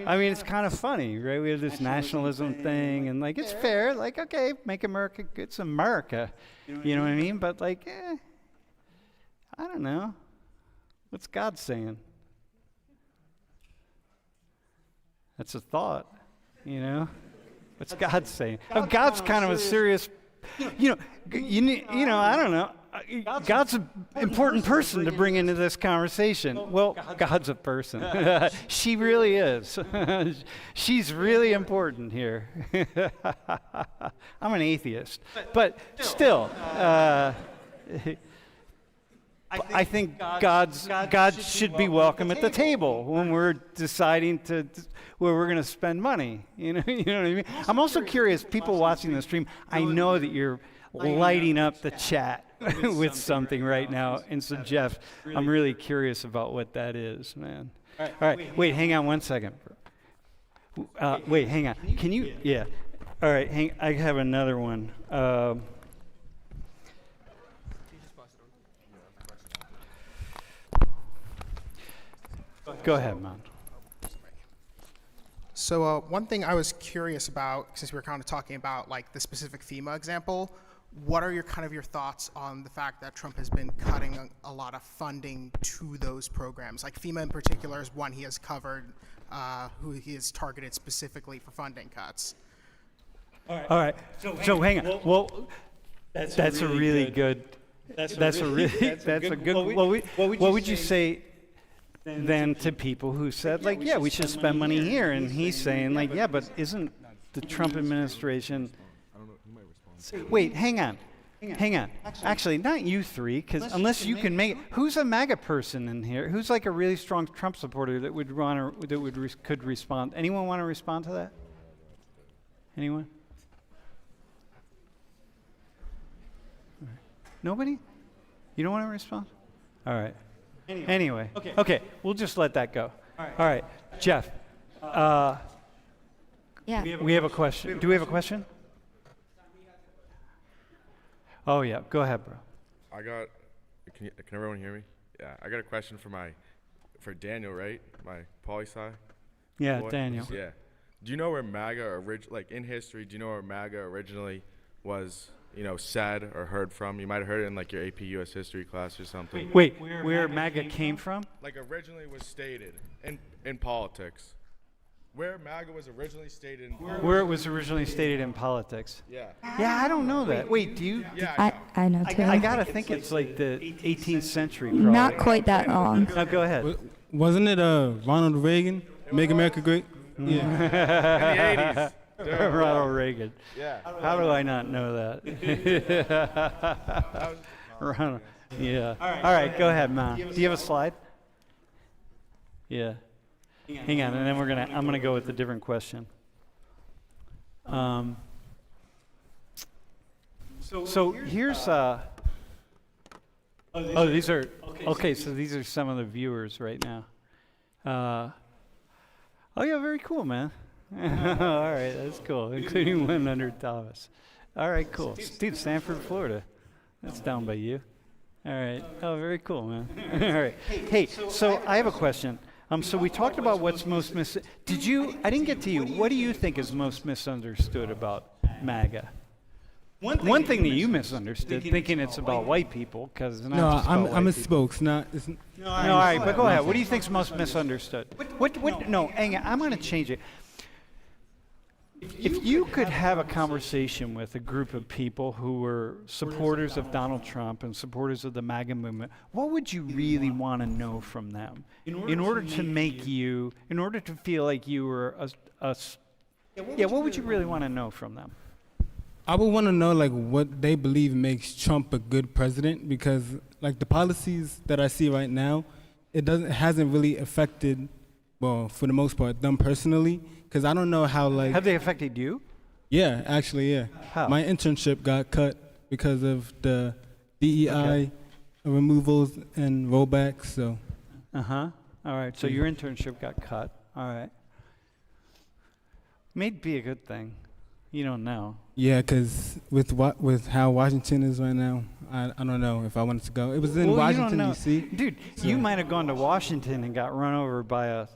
I mean, it's kind of funny, right? We have this nationalism thing, and, like, it's fair. Like, okay, make America, it's America. You know what I mean? But, like, I don't know. What's God saying? That's a thought, What's God saying? God's kind of a serious, I don't know. God's an important person to bring into this conversation. Well, God's a person. She really is. She's really important here. I'm an atheist. But still, I think God should be welcome at the table when we're deciding where we're going to spend money. You know what I mean? I'm also curious, people watching the stream, I know that you're lighting up the chat with something right now. And so, Jeff, I'm really curious about what that is, man. All right. Wait, hang on one second. Wait, hang on. Can you? Yeah. All right. I have another one. Go ahead, man. So one thing I was curious about, since we were kind of talking about like the specific FEMA example, what are your thoughts on the fact that Trump has been cutting a lot of funding to those programs? Like FEMA in particular is one he has covered, who he has targeted specifically for funding cuts. All right. So hang on. Well, that's a really good. That's a good. What would you say then to people who said, like, yeah, we should spend money here, and he's saying, like, yeah, but isn't the Trump administration? Wait, hang on. Actually, not you three, because unless you can make it, who's a MAGA person in here? Who's like a really strong Trump supporter that would could respond? Anyone want to respond to that? Anyone? Nobody? You don't want to respond? All right. Anyway. Okay. We'll just let that go. All right. Jeff. Yeah. We have a question. Do we have a question? Oh yeah. Go ahead, bro. Can everyone hear me? Yeah. I got a question for Daniel, right? My poli-sci. Yeah, boy. Daniel. Yeah. Do you know where MAGA like in history? Do you know where MAGA originally was? Said or heard from? You might have heard it in like your AP US history class or something. Wait, where MAGA came from? Like originally was stated in politics. Where MAGA was originally stated in politics. Where it was originally stated in politics. Yeah. Yeah, I don't know that. Wait, do you? Yeah. I know too. I gotta think it's like the 18th century. Probably. Not quite that long. No, go ahead. Wasn't it Ronald Reagan? Make America Great? Yeah. In the 80s. Ronald Reagan. Yeah. How do I not know that? Ronald. Yeah. All right, go ahead, man. Do you have a slide? Yeah. Hang on, and then I'm gonna go with a different question. So here's these are okay. So these are some of the viewers right now. Oh yeah, very cool, man. All right, that's cool, including one under Thomas. All right, cool. Dude, Stanford, Florida. That's down by you. All right. Oh, very cool, man. All right. Hey, so I have a question. So we talked about what's most I didn't get to you. What do you think is most misunderstood about MAGA? One thing that you misunderstood, thinking it's about white people, because No, I'm a spokes, not. No, all right, but go ahead. What do you think's most misunderstood? No, hang on. I'm going to change it. If you could have a conversation with a group of people who were supporters of Donald Trump and supporters of the MAGA movement, what would you really want to know from them in order to feel like you were what would you really want to know from them? I would want to know like what they believe makes Trump a good president, because like the policies that I see right now, it hasn't really affected, well, for the most part, them personally. Because I don't know how, like... Have they affected you? Yeah, actually, yeah. How? My internship got cut because of the DEI removals and rollbacks, so... Uh-huh. All right, so your internship got cut. All right. May be a good thing. You don't know. Yeah, because with how Washington is right now, I don't know if I wanted to go. It was in Washington, D.C. Dude, you might have gone to Washington and got run over by a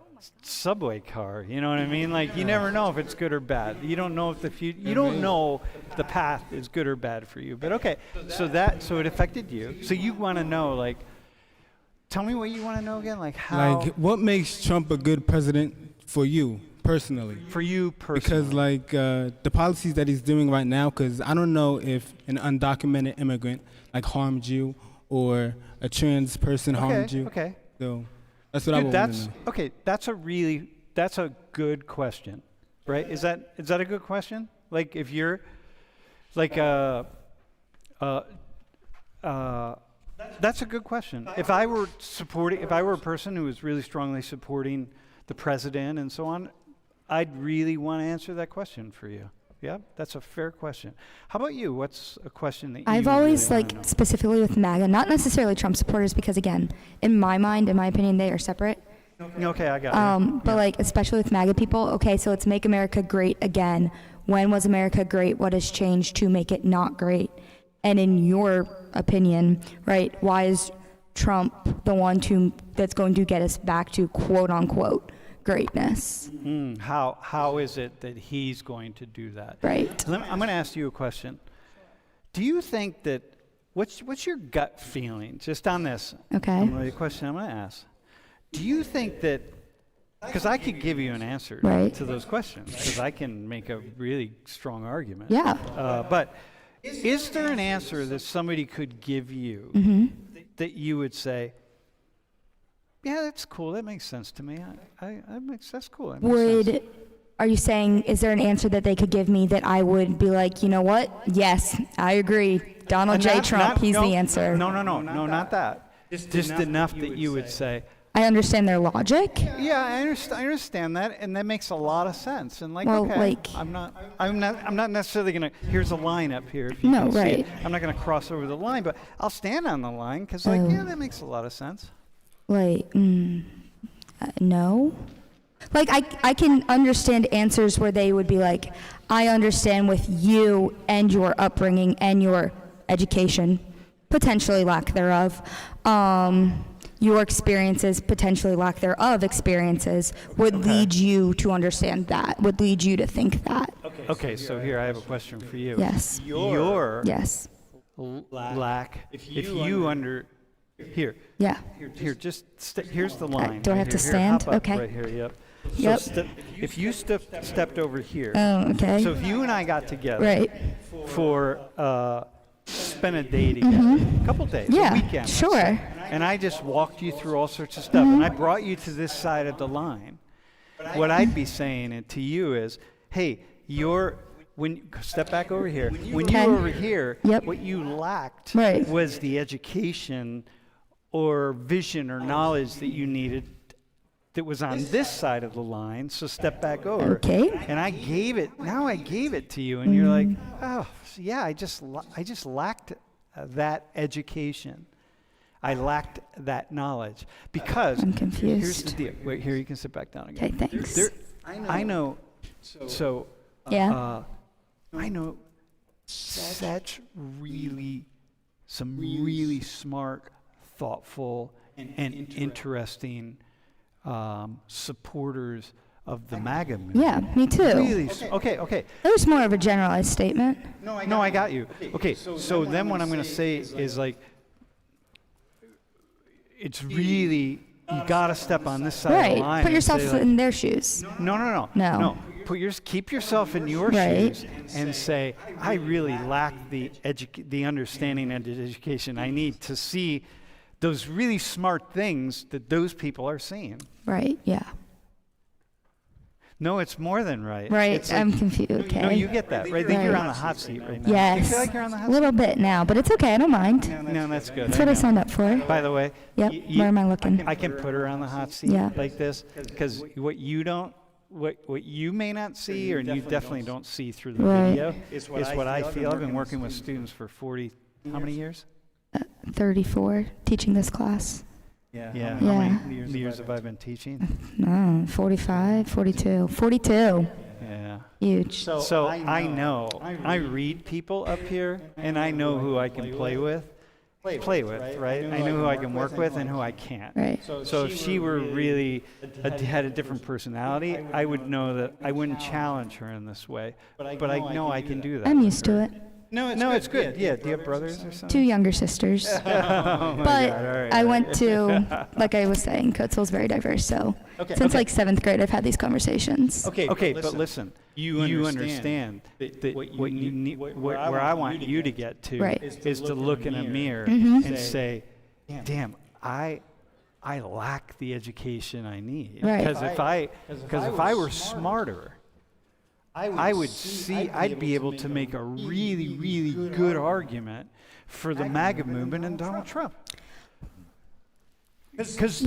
subway car, you know what I mean? Like, you never know if it's good or bad. You don't know if you don't know the path is good or bad for you. But okay, so it affected you. So you want to know, like, tell me what you want to know again, like how. Like, what makes Trump a good president for you? personally. For you personally. Because like the policies that he's doing right now, because I don't know if an undocumented immigrant like harmed you or a trans person harmed you. Okay. So that's what I Dude, would want to know. okay. That's a good question, right? Is that a good question? Like if you're like that's a good question. If I were a person who was really strongly supporting the president and so on, I'd really want to answer that question for you. Yeah, that's a fair question. How about you? What's a question that you I've always, really wanna know? specifically with MAGA, not necessarily Trump supporters, because again, in my mind, in my opinion, they are separate. Okay, I got you. But like, especially with MAGA people, okay, so it's Make America Great Again. When was America great? What has changed to make it not great? And in your opinion, right, why is Trump the one that's going to get us back to quote unquote greatness? How is it that he's going to do that? Right. I'm going to ask you a question. Do you think that what's your gut feeling just on this? Okay. The question I'm going to ask. Do you think that, because I could give you an answer Right. to those questions, because I can make a really strong argument. Yeah. But is there an answer that somebody could give you that you would say, yeah, that's cool. That makes sense to me. That's cool. That makes sense. Are you saying, is there an answer that they could give me that I would be like, you know what? Yes, I agree. Donald J. Trump, he's the answer. No, not that. Just enough that you would say, I understand their logic. yeah, I understand that, and that makes a lot of sense. And like, Well, okay, like- I'm not necessarily gonna. Here's a line up here. If you No, can see right. it. I'm not gonna cross over the line, but I'll stand on the line because, Oh. yeah, that makes a lot of sense. No. Like, I can understand answers where they would be like, I understand with you and your upbringing and your education, potentially lack thereof, your experiences, potentially lack thereof experiences, would lead you to understand that, would lead you to think that. Okay, so here I have a question for you. Yes. Your Yes. lack. If you under here. Yeah. Here, just here's the line. Do I right have to here. stand? Hop up Okay. Right here. Yep. Yep. So if you stepped over here. Oh, okay. So if you and I got together. Right. For spend a day together, a couple days, Yeah, a weekend. let's sure. say, and I just walked you through all sorts of stuff, and I brought you to this side of the line. What I'd be saying to you is, hey, step back over here. When you Okay. were over here, Yep. what you lacked Right. was the education or vision or knowledge that you needed that was on this side of the line, so step back over. Okay. And I gave it to you, and you're like, oh, yeah, I just lacked that education. I lacked that knowledge. Because I'm here's confused. the deal. Wait, here, you can sit back down again. Okay, thanks. I know, so, Yeah. I know some really smart, thoughtful, and interesting supporters of the MAGA movement. Yeah, me too. Really, okay. That was more of a generalized statement. No, I got you. Okay, so then what I'm going to say is like, it's really, you got to step on this side of Right. the line. Put and yourself say, like, in their shoes. No. No. Keep yourself in your Right. shoes and say, I really lack the understanding and the education I need to see those really smart things that those people are seeing. Right, yeah. No, it's more than right. Right, It's like- I'm confused. Okay. No, you get that, right? You're Right. on the hot seat right now. Yes. Do you feel like you're on the hot a little bit now, but it's okay. I don't mind. seat? No, that's good. That's what I signed up for. By the way, Yep. Where am I looking? I can put her on the hot seat Yeah. like this because what you may not see, or you definitely don't see through the Right. video, is what I feel. I've been working with students for 40, how many years? 34, teaching this class. Yeah. Yeah. How many years have I been teaching? No, 45, 42. 42. Yeah. Huge. So I know. I read people up here, and I know who I can play with, right? I know who I can work with and who I can't. Right. So if she were really had a different personality, I would know that I wouldn't challenge her in this way. But I know I can do that. I'm used to it. No, it's good. Yeah, do you have brothers or 2 something? younger sisters. Oh my But God, all right, I all went right. to, like I was saying, Coatesville's very diverse. So since like 7th grade, I've had these conversations. Okay, but listen, you understand that what you need, where I want you to get to Right. is to look in a mirror Mhm. and say, damn, I lack the education I need. Right. Because if I were smarter, I'd be able to make a really, really good argument for the MAGA movement and Donald Trump. Because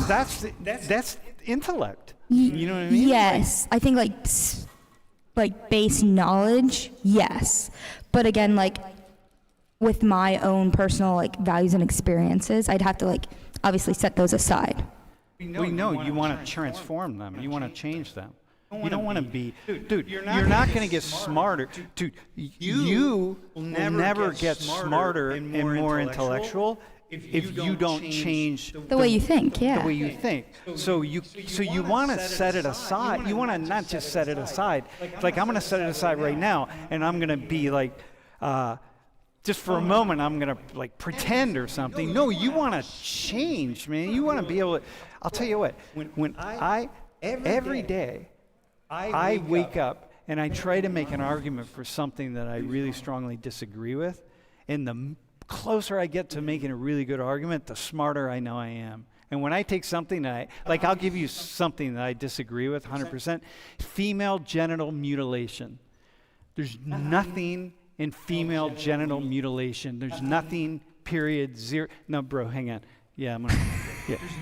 that's intellect. You know what I mean? Yes, I think like base knowledge, yes. But again, like with my own personal like values and experiences, I'd have to like obviously set those aside. We know you want to transform them. You want to change them. You don't want to be, dude. You're not going to get smarter, dude. You will never get smarter and more intellectual if you don't change The way you think, yeah. the way you think. So you want to set it aside. You want to not just set it aside. Like I'm going to set it aside right now, and I'm going to be like, just for a moment, I'm going to like pretend or something. No, you want to change, man. You want to be able to. I'll tell you what. When every day. I wake up and I try to make an argument for something that I really strongly disagree with, and the closer I get to making a really good argument, the smarter I know I am. And when I take something that I'll give you something that I disagree with 100%, female genital mutilation. There's nothing in female genital mutilation. There's nothing, period, zero. No, bro, hang on. Yeah,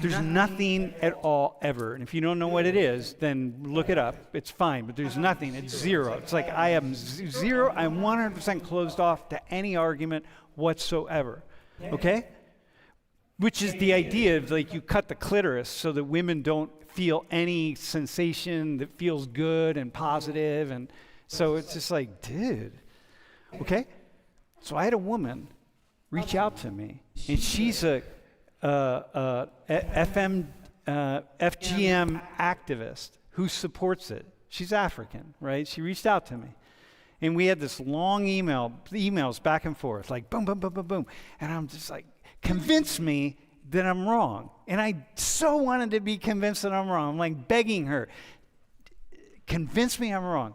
there's nothing at all ever. And if you don't know what it is, then look it up. It's fine, but there's nothing. It's zero. It's like I am zero. I'm 100% closed off to any argument whatsoever. Okay? Which is the idea of like you cut the clitoris so that women don't feel any sensation that feels good and positive. And so it's just like, dude. Okay? So I had a woman reach out to me, and she's a FGM activist who supports it. She's African, right? She reached out to me. And we had this long emails back and forth, like boom, boom, boom, boom, boom. And I'm just like, convince me that I'm wrong. And I so wanted to be convinced that I'm wrong. I'm like begging her, convince me I'm wrong.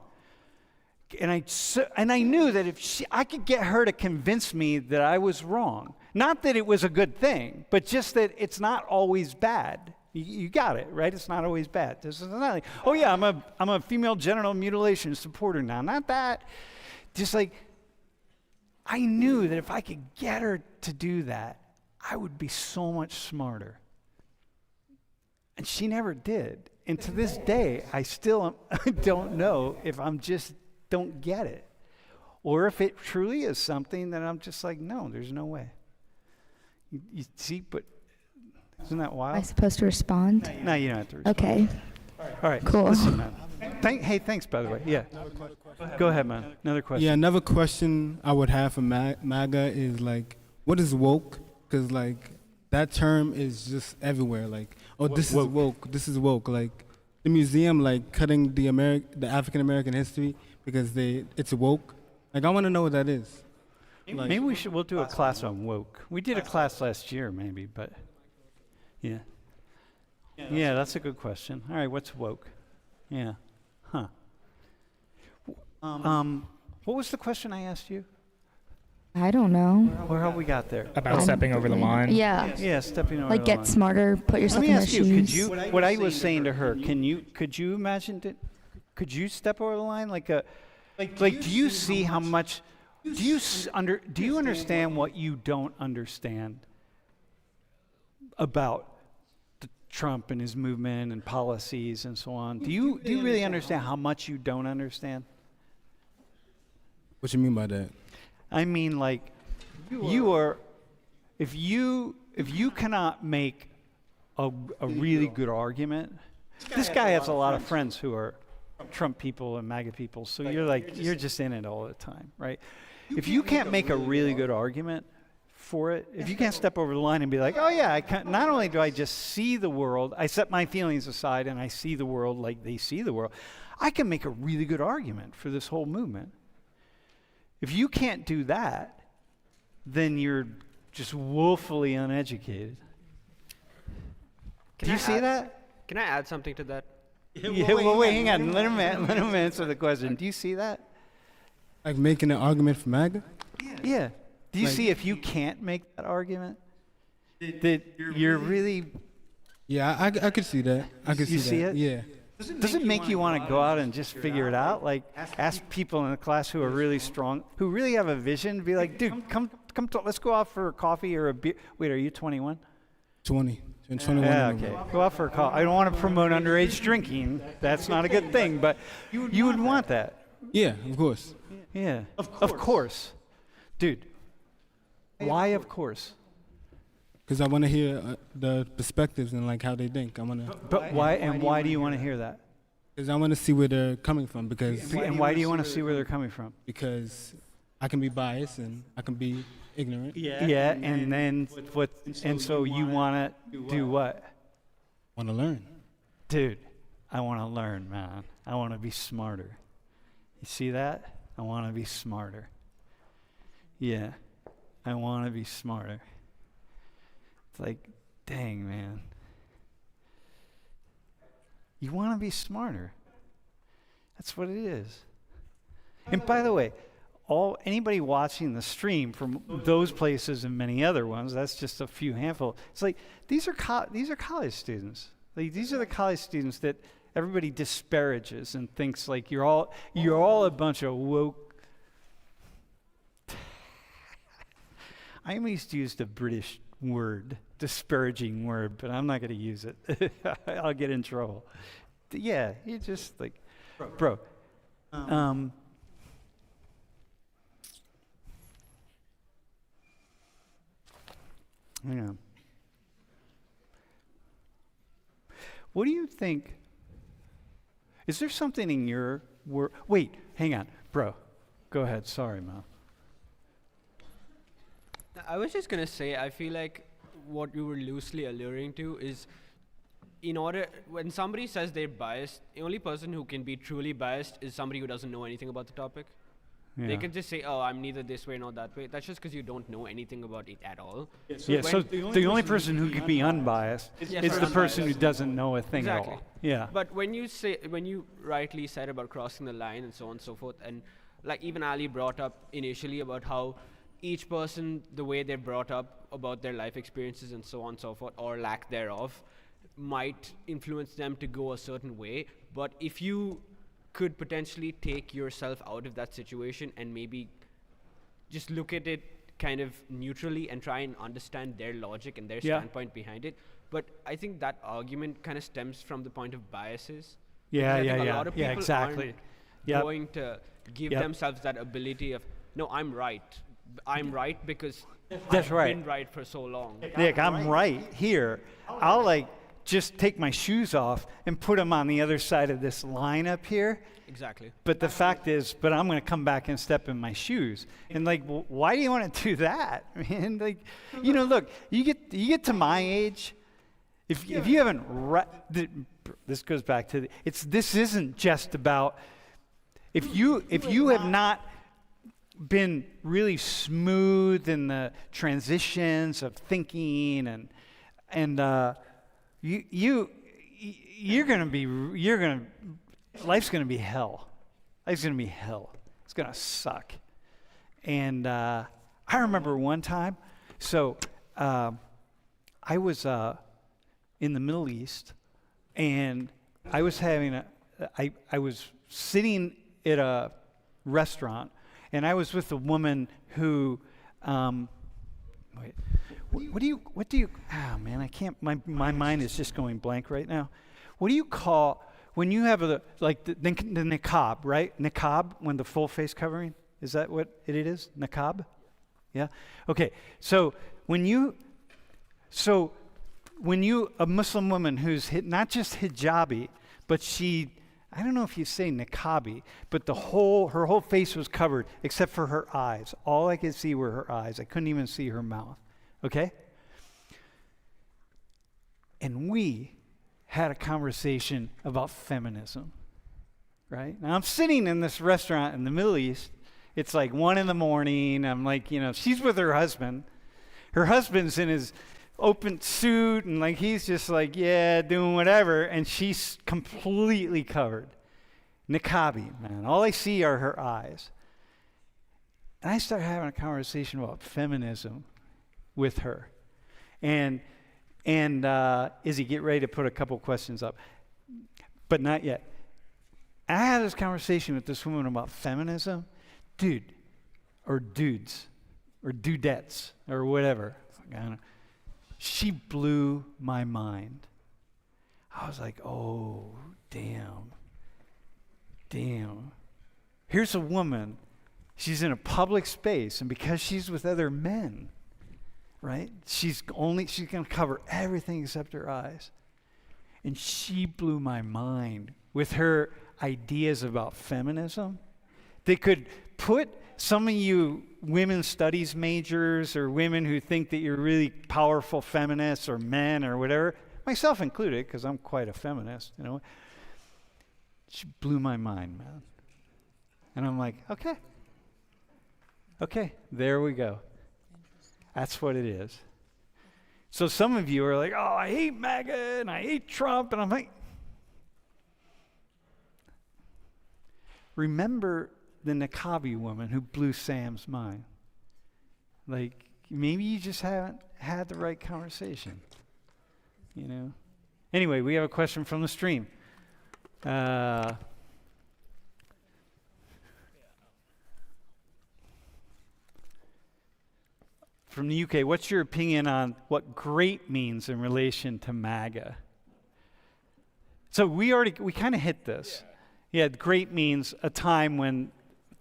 And I knew that if I could get her to convince me that I was wrong. Not that it was a good thing, but just that it's not always bad. You got it, right? It's not always bad. This is not like, oh yeah, I'm a female genital mutilation supporter now. Not that. Just like, I knew that if I could get her to do that, I would be so much smarter. And she never did. And to this day, I still don't know if I'm just don't get it. Or if it truly is something that I'm just like, no, there's no way. You see, but isn't that wild? Am I supposed to respond? No, you don't have to respond. Okay. All right. Cool. Listen, man. Hey, thanks, by the way. Yeah. Go ahead, man. Another question. Yeah, another question I would have for MAGA is like, what is woke? Because like that term is just everywhere. Like, oh, this is woke. This is woke. Like the museum, like cutting the African American history because it's woke. Like I want to know what that is. Like, maybe we'll do a class on woke. We did a class last year, maybe, but yeah. Yeah, that's a good question. All right, what's woke? Yeah. Huh. What was the question I asked you? I don't know. Where have we got there? About stepping over the line. Yeah. Yeah, stepping over Like the line. get smarter, put yourself Let me in their ask you, shoes. what I was saying to her, could you imagine it? Could you step over the line? Like do you see how much, do you understand what you don't understand about Trump and his movement and policies and so on? Do you really understand how much you don't understand? What you mean by that? I mean, like, if you cannot make a really good argument, this guy has a lot of friends who are Trump people and MAGA people, so you're just in it all the time, right? If you can't make a really good argument for it, if you can't step over the line and be like, oh yeah, not only do I just see the world, I set my feelings aside and I see the world like they see the world, I can make a really good argument for this whole movement. If you can't do that, then you're just woefully uneducated. Do you see that? Can I add something to that? Yeah, well, wait, hang on. Let him answer the question. Do you see that? Like making an argument for MAGA? Yeah. Do you Like- see if you can't make that argument, that you're really... Yeah, I could see that. I could You see see that. it? Yeah. Does it make you want to go out and just figure it out? Like, ask people in the class who are really strong, who really have a vision, be like, dude, come, let's go out for a coffee or a beer. Wait, are you 21? 20. And 21. Yeah, and okay. over. Go out for a coffee. I don't want to promote underage drinking. That's not a good thing, but you would want that. Yeah, of course. Yeah. Of course. Dude, why of course? Because I want to hear the perspectives and like how they think. I want to. But why do you want to hear that? Because I want to see where they're coming from. Because And why do you want to see where they're coming from? because I can be biased and I can be ignorant. Yeah, and then what? And so you want to do what? Want to learn. Dude, I want to learn, man. I want to be smarter. You see that? I want to be smarter. Yeah, I want to be smarter. It's like, dang, man. You want to be smarter. That's what it is. And by the way, anybody watching the stream from those places and many other ones, that's just a few handful. It's like these are college students. Like, these are the college students that everybody disparages and thinks like you're all a bunch of woke. I almost used a British word, disparaging word, but I'm not going to use it. I'll get in trouble. Yeah, you just like, bro. Yeah. What do you think? Is there something in your work? Wait, hang on, bro. Go ahead. Sorry, Mo. I was just gonna say, I feel like what you were loosely alluding to is, when somebody says they're biased, the only person who can be truly biased is somebody who doesn't know anything about the topic. Yeah. They can just say, oh, I'm neither this way nor that way. That's just because you don't know anything about it at all. Yeah, so the only person who can be unbiased is the person who doesn't know a thing at Exactly. all. Yeah. But when you rightly said about crossing the line and so on and so forth, and like even Ali brought up initially about how each person, the way they're brought up about their life experiences and so on and so forth, or lack thereof, might influence them to go a certain way. But if you could potentially take yourself out of that situation and maybe just look at it kind of neutrally and try and understand their logic and their standpoint behind it. But I think that argument kind of stems from the point of biases. Yeah, Because I think yeah, a lot of yeah, people exactly. aren't Yep. going to give Yep. themselves that ability of, no, I'm right. I'm right because That's I've right. been right for so long. Nick, I'm right here. I'll like just take my shoes off and put them on the other side of this line up here. Exactly. But the fact is, I'm going to come back and step in my shoes. And like, why do you want to do that? I mean, like, look, you get to my age, if you haven't this goes back to this isn't just about if you have not been really smooth in the transitions of thinking and life's gonna be hell. Life's gonna be hell. It's gonna suck. And I remember one time, so I was in the Middle East, and I was I was sitting at a restaurant, and I was with a woman who, what do you, oh man, I can't, my mind is just going blank right now. What do you call, when you have the niqab, right? Niqab, when the full face covering, is that what it is? Niqab? Yeah? Okay, so when you, a Muslim woman who's not just hijabi, but I don't know if you say niqabi, but her whole face was covered except for her eyes. All I could see were her eyes. I couldn't even see her mouth. Okay? And we had a conversation about feminism, right? Now I'm sitting in this restaurant in the Middle East, It's like 1 a.m. I'm like, she's with her husband. Her husband's in his open suit, and like he's just like, yeah, doing whatever, and she's completely covered. Niqabi, man. All I see are her eyes. And I start having a conversation about feminism with her. And Izzy, get ready to put a couple questions up. But not yet. I had this conversation with this woman about feminism. Dude, or dudes, or dudettes, or whatever. I don't know. She blew my mind. I was like, oh, damn. Here's a woman. She's in a public space, and because she's with other men, right? She's going to cover everything except her eyes. And she blew my mind with her ideas about feminism. They could put some of you women's studies majors or women who think that you're really powerful feminists or men or whatever, myself included, because I'm quite a feminist, She blew my mind, man. And I'm like, okay, there we go. That's what it is. So some of you are like, oh, I hate MAGA and I hate Trump. And I'm like, remember the Niqabi woman who blew Sam's mind. Like, maybe you just haven't had the right conversation, Anyway, we have a question from the stream. From the UK, what's your opinion on what great means in relation to MAGA? So we kind of hit this. Yeah, great means a time when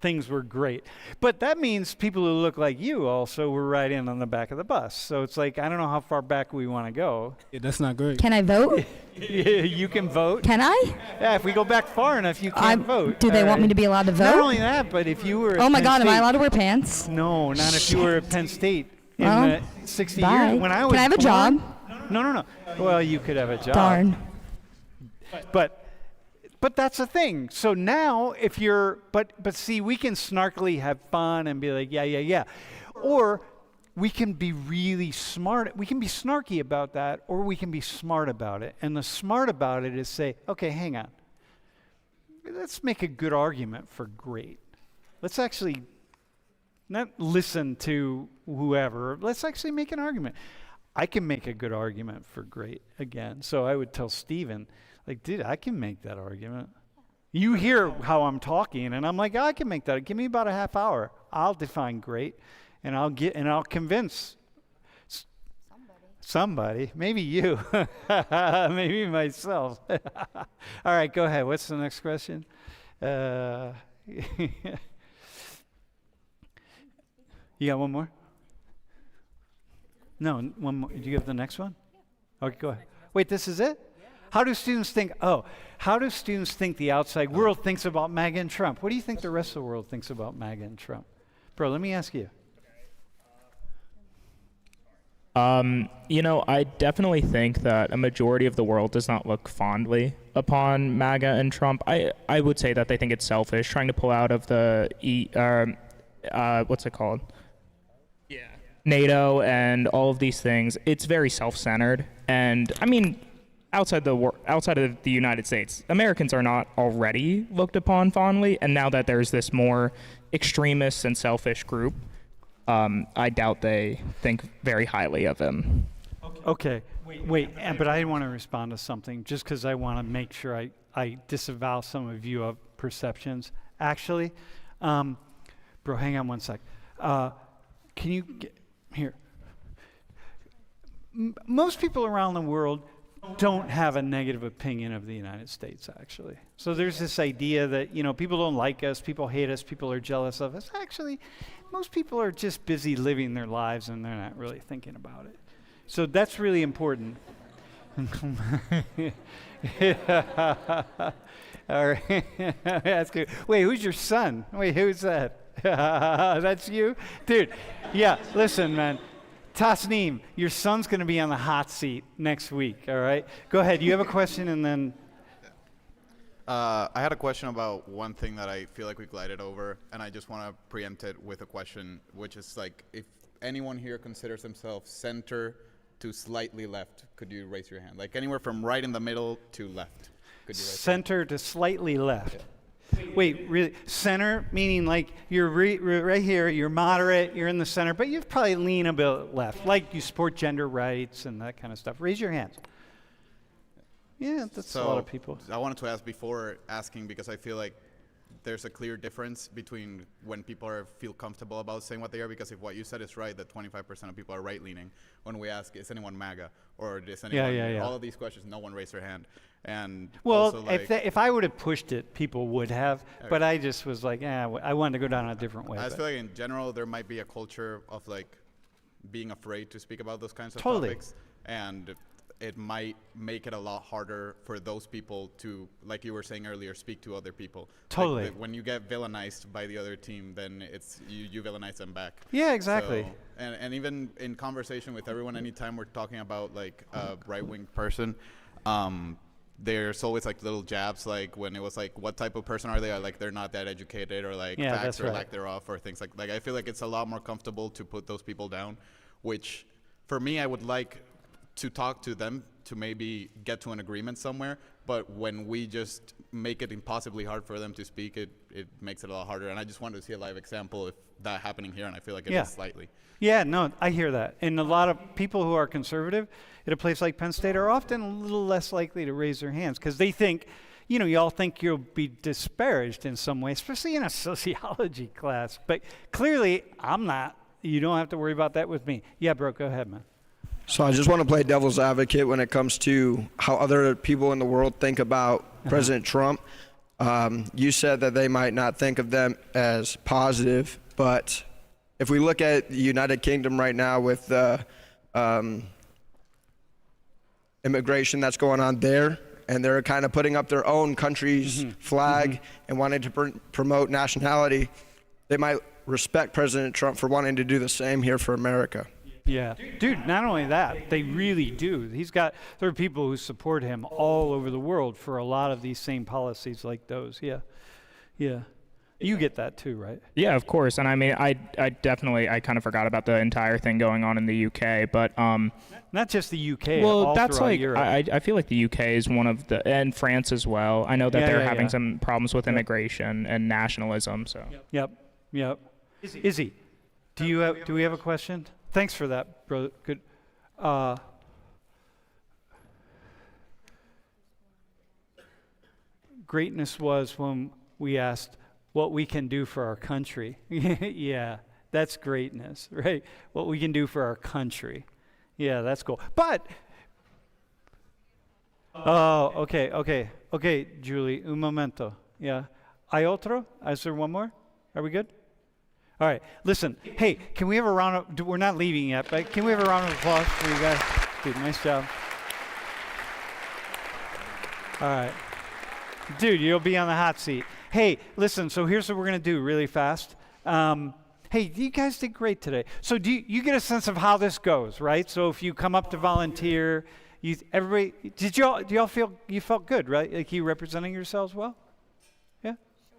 things were great. But that means people who look like you also were right in on the back of the bus. So it's like, I don't know how far back we want to go. Yeah, that's not great. Can I vote? You can vote. Can I? Yeah, if we go back far enough, you can vote. Do they want me to be allowed to vote? Not only that, but if you were Oh my Penn God, am I State- allowed to wear pants? No, not if you were at Penn State in Well, the 60 bye. years. When I was Can I have a born- job? No. Well, you could have a job. Darn. But that's the thing. So now if you're, but see, we can snarkily have fun and be like, yeah. Or we can be really smart. We can be snarky about that, or we can be smart about it. And the smart about it is say, okay, hang on. Let's make a good argument for great. Let's actually not listen to whoever. Let's actually make an argument. I can make a good argument for great again. So I would tell Stephen, like, dude, I can make that argument. You hear how I'm talking, and I'm like, I can make that. Give me about a half hour. I'll define great, and I'll convince somebody. Maybe you, maybe myself. All right, go ahead. What's the next question? You got one more? No, one more. Did you have the next one? Okay, go ahead. Wait, this is it? How do students think the outside world thinks about MAGA and Trump? What do you think the rest of the world thinks about MAGA and Trump? Bro, let me ask you. I definitely think that a majority of the world does not look fondly upon MAGA and Trump. I would say that they think it's selfish, trying to pull out of the what's it called? Yeah. NATO and all of these things. It's very self-centered, and I mean, outside of the United States, Americans are not already looked upon fondly, and now that there's this more extremist and selfish group, I doubt they think very highly of him. Okay, wait, but I want to respond to something just because I want to make sure I disavow some of you of perceptions. Actually, bro, hang on one sec. Can you get here? Most people around the world don't have a negative opinion of the United States, actually. So there's this idea that, people don't like us, people hate us, people are jealous of us. Actually, most people are just busy living their lives and they're not really thinking about it. So that's really important. All right. That's good. Wait, who's your son? Wait, who's that? That's you? Dude, yeah, listen, man. Tasneem, your son's going to be on the hot seat next week, all right? Go ahead. You have a question and then... I had a question about one thing that I feel like we glided over, and I just want to preempt it with a question, which is like, if anyone here considers themselves center to slightly left, could you raise your hand? Like anywhere from right in the middle to left. Could you raise Center to slightly left. Wait, really? Center, meaning like you're right here, you're moderate, you're in the center, but you probably lean a bit left, like you support gender rights and that kind of stuff. Raise your hands. Yeah, that's a lot of people. I wanted to ask before asking, because I feel like there's a clear difference between when people feel comfortable about saying what they are, because if what you said is right, that 25% of people are right-leaning, when we ask, is anyone MAGA? Or is anyone, all of these questions, no one raised their hand. And well, also, like, if I would have pushed it, people would have, but I just was like, I wanted to go down a different way. I just feel like in general, there might be a culture of like being afraid to speak about those kinds of Totally. topics. And it might make it a lot harder for those people to, like you were saying earlier, speak to other people. Totally. Like, when you get villainized by the other team, then it's you villainize them back. Yeah, exactly. So, and even in conversation with everyone, anytime we're talking about like a right-wing person, there's always like little jabs, like when it was like, what type of person are they? Or, like they're not that educated, or like facts or lack thereof, or things like I feel like it's a lot more comfortable to put those people down, which for me, I would like to talk to them to maybe get to an agreement somewhere, but when we just make it impossibly hard for them to speak, it makes it a lot harder. And I just wanted to see a live example of that happening here, and I feel like it is slightly. Yeah, no, I hear that. And a lot of people who are conservative at a place like Penn State are often a little less likely to raise their hands because they think, you know, y'all think you'll be disparaged in some way, especially in a sociology class. But clearly, I'm not. You don't have to worry about that with me. Yeah, bro, go ahead, man. So I just want to play devil's advocate when it comes to how other people in the world think about President Trump. You said that they might not think of them as positive, but if we look at the United Kingdom right now with the immigration that's going on there, and they're kind of putting up their own country's flag and wanting to promote nationality, they might respect President Trump for wanting to do the same here for America. Yeah, dude, not only that, they really do. There are people who support him all over the world for a lot of these same policies like those. Yeah. You get that too, right? Yeah, of course. And I mean, I definitely, I kind of forgot about the entire thing going on in the UK, but not just the UK. Well, all that's like Europe. I feel like the UK is one of the, and France as well. I know that they're having some problems with immigration and nationalism. So. Yep. Izzy, do we have a question? Thanks for that, bro. Good. Greatness was when we asked what we can do for our country. Yeah, that's greatness, right? What we can do for our country. Yeah, that's cool. But, okay, Julie, un momento. Yeah. ¿Hay otro? Is there one more? Are we good? All right, listen. Hey, can we have a round of, we're not leaving yet, but can we have a round of applause for you guys? Dude, nice job. All right. Dude, you'll be on the hot seat. Hey, listen, so here's what we're going to do really fast. Hey, you guys did great today. So do you get a sense of how this goes, right? So if you come up to volunteer, do y'all feel, you felt good, right? Like you representing yourselves well? Yeah?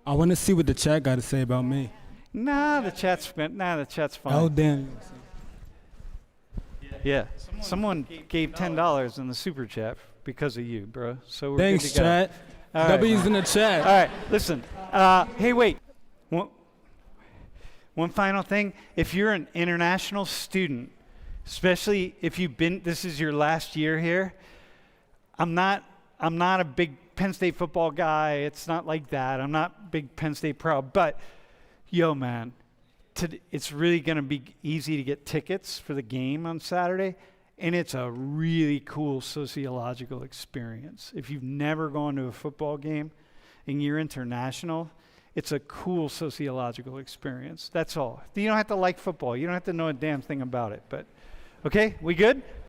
I want to see what the chat got to say about me. Nah, the chat's fine. Oh, damn. Yeah. Someone gave $10 in the super chat because of you, bro. So we're Thanks, good to go. chat. All W's right. in the chat. All right, listen. Hey, wait. One final thing. If you're an international student, especially if this is your last year here, I'm not a big Penn State football guy. It's not like that. I'm not big Penn State proud, but yo, man, it's really going to be easy to get tickets for the game on Saturday, and it's a really cool sociological experience. If you've never gone to a football game and you're international, it's a cool sociological experience. That's all. You don't have to like football. You don't have to know a damn thing about it. But, okay, we good?